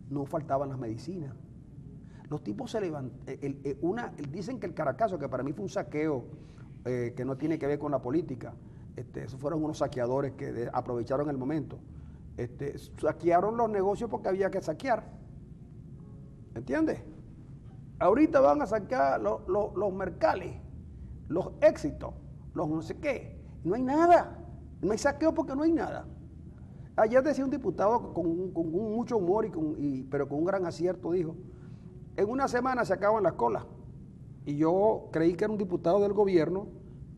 no faltaban las medicinas. Los tipos se levantan, dicen que el Caracazo, que para mí fue un saqueo que no tiene que ver con la política, esos fueron unos saqueadores que aprovecharon el momento, saquearon los negocios porque había que saquear, ¿entiendes? Ahorita van a saquear los mercales, los éxitos, los no sé qué, no hay nada, no hay saqueo porque no hay nada. Ayer decía un diputado con mucho humor, pero con un gran acierto, dijo, en una semana se acaban las colas. Y yo creí que era un diputado del gobierno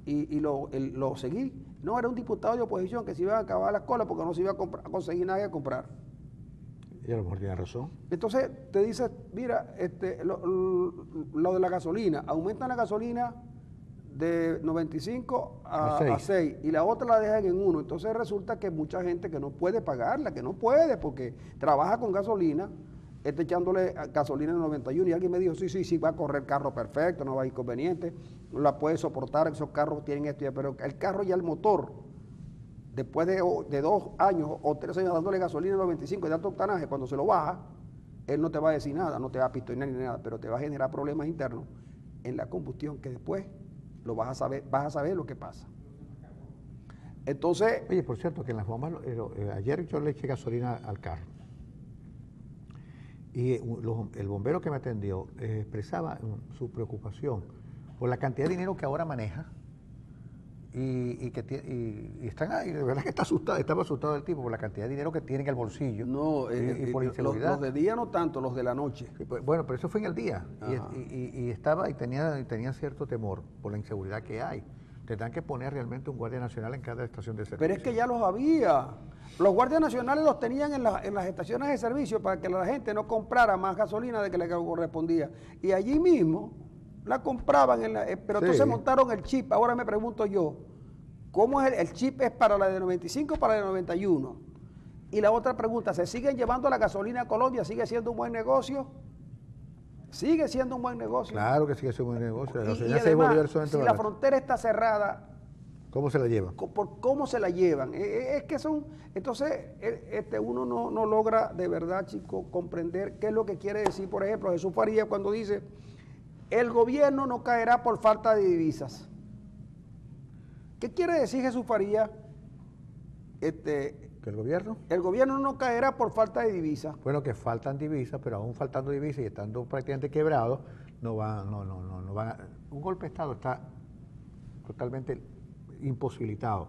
y lo seguí. No, era un diputado de oposición que se iba a acabar las colas porque no se iba a conseguir nadie a comprar. Y a lo mejor tiene razón. Entonces te dice, mira, lo de la gasolina, aumentan la gasolina de 95 a 6 y la otra la dejan en 1. Entonces resulta que mucha gente que no puede pagarla, que no puede porque trabaja con gasolina, está echándole gasolina en 91 y alguien me dijo, sí, va a correr el carro perfecto, no va a haber inconveniente, la puede soportar, esos carros tienen esto, pero el carro ya el motor, después de 2 años o 3 años dándole gasolina en 95 de alto octanaje, cuando se lo baja, él no te va a decir nada, no te va a pistonear ni nada, pero te va a generar problemas internos en la combustión que después lo vas a saber lo que pasa. Entonces... Oye, por cierto, que en las bombas, ayer yo le eché gasolina al carro. Y el bombero que me atendió expresaba su preocupación por la cantidad de dinero que ahora maneja y están ahí, de verdad que estaba asustado el tipo por la cantidad de dinero que tiene en el bolsillo. No, y por inseguridad. Los de día no tanto, los de la noche. Bueno, pero eso fue en el día y tenía cierto temor por la inseguridad que hay. Tendrán que poner realmente un guardia nacional en cada estación de servicio. Pero es que ya los había. Los guardias nacionales los tenían en las estaciones de servicio para que la gente no comprara más gasolina de que le correspondía. Y allí mismo la compraban, pero entonces montaron el chip. Ahora me pregunto yo, ¿cómo es el chip? ¿Es para la de 95 o para la de 91? Y la otra pregunta, ¿se siguen llevando la gasolina a Colombia? ¿Sigue siendo un buen negocio? Sigue siendo un buen negocio. Claro que sigue siendo un buen negocio. Y además, si la frontera está cerrada, ¿cómo se la llevan? ¿Cómo se la llevan? Es que son... Entonces, uno no logra de verdad, chico, comprender qué es lo que quiere decir. Por ejemplo, Jesús Farías cuando dice, el gobierno no caerá por falta de divisas. ¿Qué quiere decir Jesús Farías? ¿Que el gobierno? El gobierno no caerá por falta de divisas. Bueno, que faltan divisas, pero aún faltando divisas y estando prácticamente quebrados, no van a... Un golpe de Estado está totalmente imposibilitado,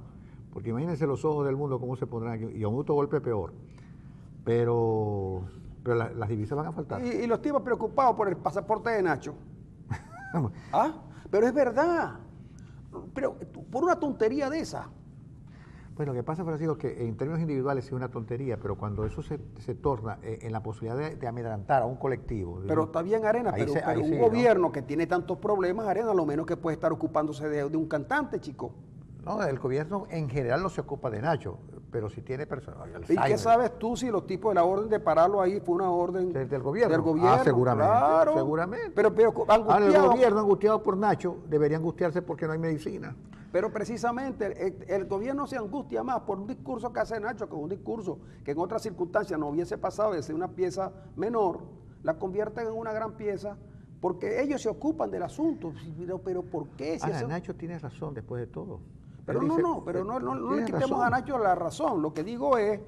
porque imagínense los ojos del mundo cómo se pondrán aquí, y a un autogolpe peor, pero las divisas van a faltar. Y los tipos preocupados por el pasaporte de Nacho. Pero es verdad, pero por una tontería de esa. Pues lo que pasa, Francisco, que en términos individuales es una tontería, pero cuando eso se torna en la posibilidad de amedrentar a un colectivo... Pero está bien, Arena, pero un gobierno que tiene tantos problemas, Arena, lo menos que puede estar ocupándose de un cantante, chico. No, el gobierno en general no se ocupa de Nacho, pero si tiene personas... ¿Y qué sabes tú si los tipos de la orden de pararlo ahí fue una orden del gobierno? Del gobierno, seguramente. Claro. Seguramente. Pero ahora el gobierno angustiado por Nacho debería angustiarse porque no hay medicina. Pero precisamente el gobierno se angustia más por un discurso que hace Nacho, que es un discurso que en otras circunstancias no hubiese pasado de ser una pieza menor, la convierten en una gran pieza porque ellos se ocupan del asunto. Pero ¿por qué? Si Nacho tiene razón después de todo. Pero no le quitemos a Nacho la razón. Lo que digo es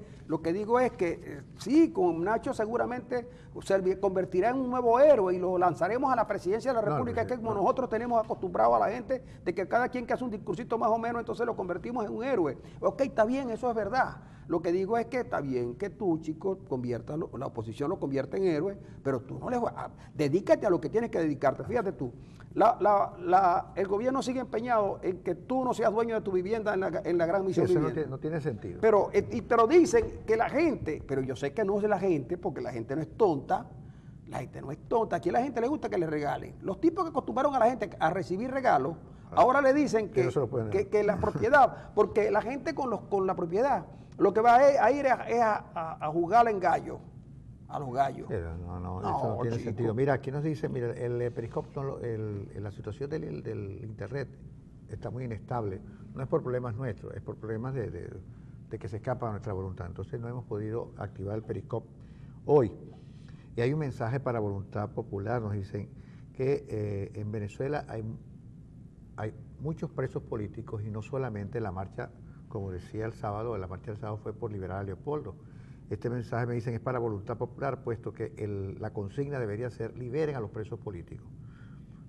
que sí, con Nacho seguramente se convertirá en un nuevo héroe y lo lanzaremos a la presidencia de la República, que como nosotros tenemos acostumbrado a la gente de que cada quien que hace un discursito más o menos, entonces lo convertimos en un héroe. Ok, está bien, eso es verdad. Lo que digo es que está bien que tú, chico, la oposición lo convierta en héroe, pero tú no le dedícate a lo que tienes que dedicarte. Fíjate tú, el gobierno sigue empeñado en que tú no seas dueño de tu vivienda en la gran misión Eso vivienda. no tiene sentido. Pero dicen que la gente, pero yo sé que no es de la gente, porque la gente no es tonta. La gente no es tonta. Aquí a la gente le gusta que le regalen. Los tipos que acostumbraron a la gente a recibir regalos, ahora le dicen que la propiedad, porque la gente con la propiedad, lo que va a ir es a jugar en gallo, a los gallos. Pero no, eso no tiene sentido. Mira, aquí nos dice, mira, el Periscope, la situación del Internet está muy inestable. No es por problemas nuestros, es por problemas de que se escapa a nuestra voluntad. Entonces no hemos podido activar el Periscope hoy. Y hay un mensaje para Voluntad Popular, nos dicen que en Venezuela hay muchos presos políticos y no solamente la marcha, como decía el sábado, la marcha del sábado fue por liberar a Leopoldo. Este mensaje, me dicen, es para Voluntad Popular, puesto que la consigna debería ser liberen a los presos políticos.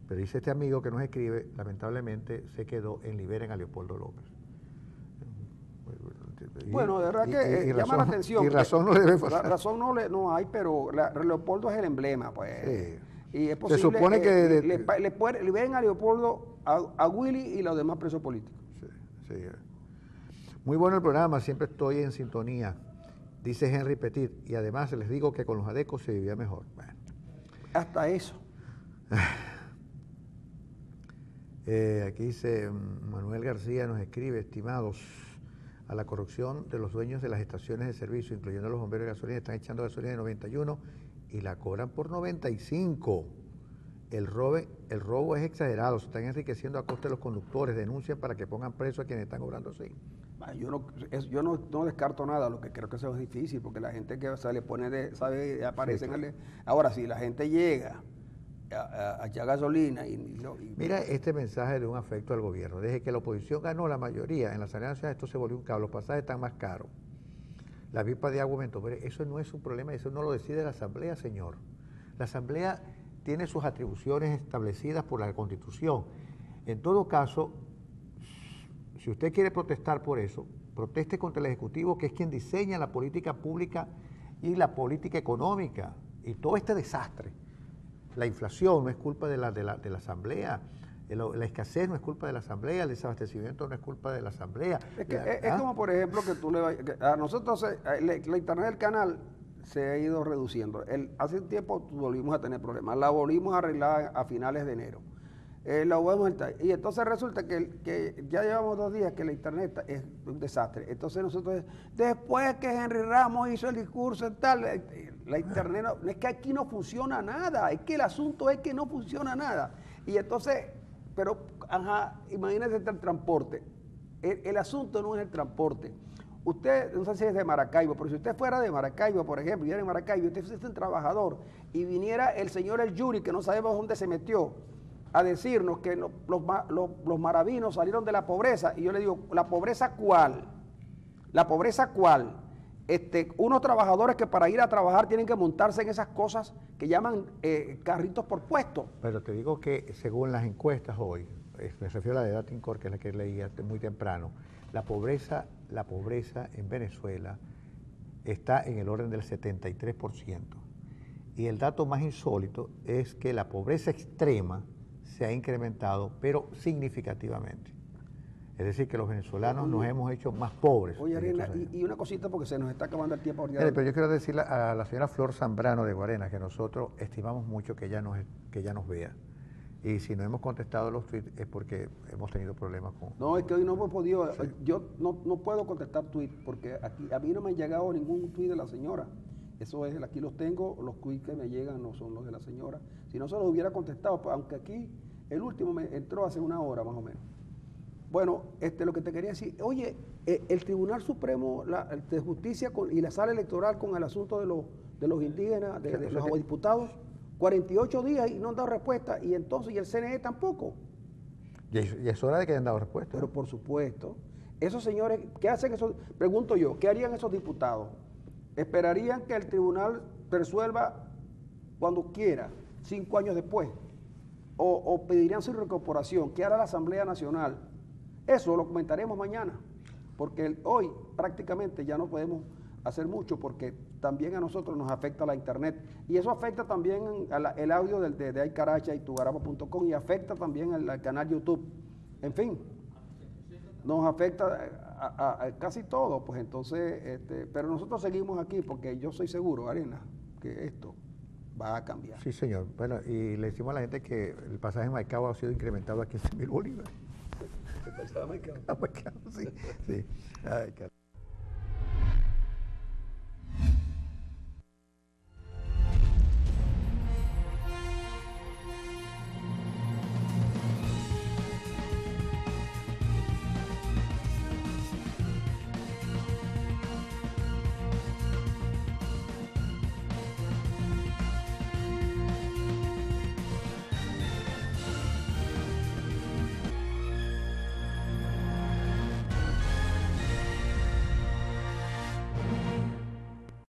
Pero dice este amigo que nos escribe, lamentablemente se quedó en liberen a Leopoldo López. Bueno, de verdad que llama la atención. Y razón no debe pasar. Razón no hay, pero Leopoldo es el emblema, pues. Sí. Y es posible se supone que liberen a Leopoldo, a Willy y los demás presos políticos. Sí. Muy bueno el programa, siempre estoy en sintonía, dice Henry Petit, y además les digo que con los adecos se vivía mejor. Bueno. Hasta eso. Aquí dice Manuel García, nos escribe, estimados, a la corrupción de los dueños de las estaciones de servicio, incluyendo los bomberos de gasolina, están echando gasolina de 91 y la cobran por 95. El robo es exagerado, se están enriqueciendo a costa de los conductores, denuncian para que pongan preso a quienes están cobrando así. Yo no descarto nada, lo que creo que eso es difícil, porque la gente que le pone, aparecen. Sí, ahora, si la gente llega a echar gasolina Mira este mensaje de un afecto al gobierno. Desde que la oposición ganó la mayoría en la Asamblea Nacional, esto se volvió un caos, los pasajes están más caros, la pipa de agua aumentó, pero eso no es un problema, eso no lo decide la Asamblea, señor. La Asamblea tiene sus atribuciones establecidas por la Constitución. En todo caso, si usted quiere protestar por eso, proteste contra el Ejecutivo, que es quien diseña la política pública y la política económica, y todo este desastre. La inflación no es culpa de la Asamblea, la escasez no es culpa de la Asamblea, el desabastecimiento no es culpa de la Asamblea. Es como, por ejemplo, que a nosotros la internet del canal se ha ido reduciendo. Hace un tiempo volvimos a tener problemas, la volvimos a arreglar a finales de enero. Y entonces resulta que ya llevamos 2 días que la internet es un desastre. Entonces nosotros, después que Henry Ramos hizo el discurso y tal, la internet no es que aquí no funciona nada, es que el asunto es que no funciona nada. Y entonces, pero, imagínense el transporte. El asunto no es el transporte. Usted, no sé si es de Maracaibo, pero si usted fuera de Maracaibo, por ejemplo, y era de Maracaibo, usted fuese un trabajador, y viniera el señor El Yuri, que no sabemos dónde se metió, a decirnos que los maravinos salieron de la pobreza, y yo le digo, ¿la pobreza cuál? ¿La pobreza cuál? Unos trabajadores que para ir a trabajar tienen que montarse en esas cosas que llaman carritos por puesto. Pero te digo que según las encuestas hoy, me refiero a la de Datincor, que es la que leía muy temprano, la pobreza en Venezuela está en el orden del 73%. Y el dato más insólito es que la pobreza extrema se ha incrementado, pero significativamente. Es decir, que los venezolanos nos hemos hecho más pobres. Oye, Ariela, y una cosita porque se nos está acabando el tiempo. Pero yo quiero decirle a la señora Flor Zambrano de Guarena que nosotros estimamos mucho que ella nos vea. Y si no hemos contestado los tweets es porque hemos tenido problemas con... No, es que hoy no hemos podido, sí. Yo no puedo contestar tweets porque a mí no me han llegado ningún tweet de la señora. Eso es, aquí los tengo, los tweets que me llegan no son los de la señora. Si no se los hubiera contestado, pues, aunque aquí el último me entró hace 1 hora más o menos. Bueno, lo que te quería decir, oye, el Tribunal Supremo de Justicia y la Sala Electoral con el asunto de los indígenas, de los diputados, 48 días y no han dado respuesta, y entonces, y el CNE tampoco. Y es hora de que hayan dado respuesta. Pero por supuesto, esos señores, ¿qué hacen esos? Pregunto yo, ¿qué harían esos diputados? ¿Esperarían que el tribunal resuelva cuando quiera, 5 años después? ¿O pedirían su reincorporación? ¿Qué hará la Asamblea Nacional? Eso lo comentaremos mañana. porque hoy prácticamente ya no podemos hacer mucho porque también a nosotros nos afecta la internet y eso afecta también el audio de Aycaracha y tugarapa.com y afecta también al canal YouTube. En fin, nos afecta a casi todo, pues entonces, pero nosotros seguimos aquí porque yo soy seguro, Arena, que esto va a cambiar. Sí, señor. Bueno, y le decimos a la gente que el pasaje en Maicao ha sido incrementado a 15.000 bolívares. ¿El pasaje de Maicao? A Maicao, sí, sí. Ay,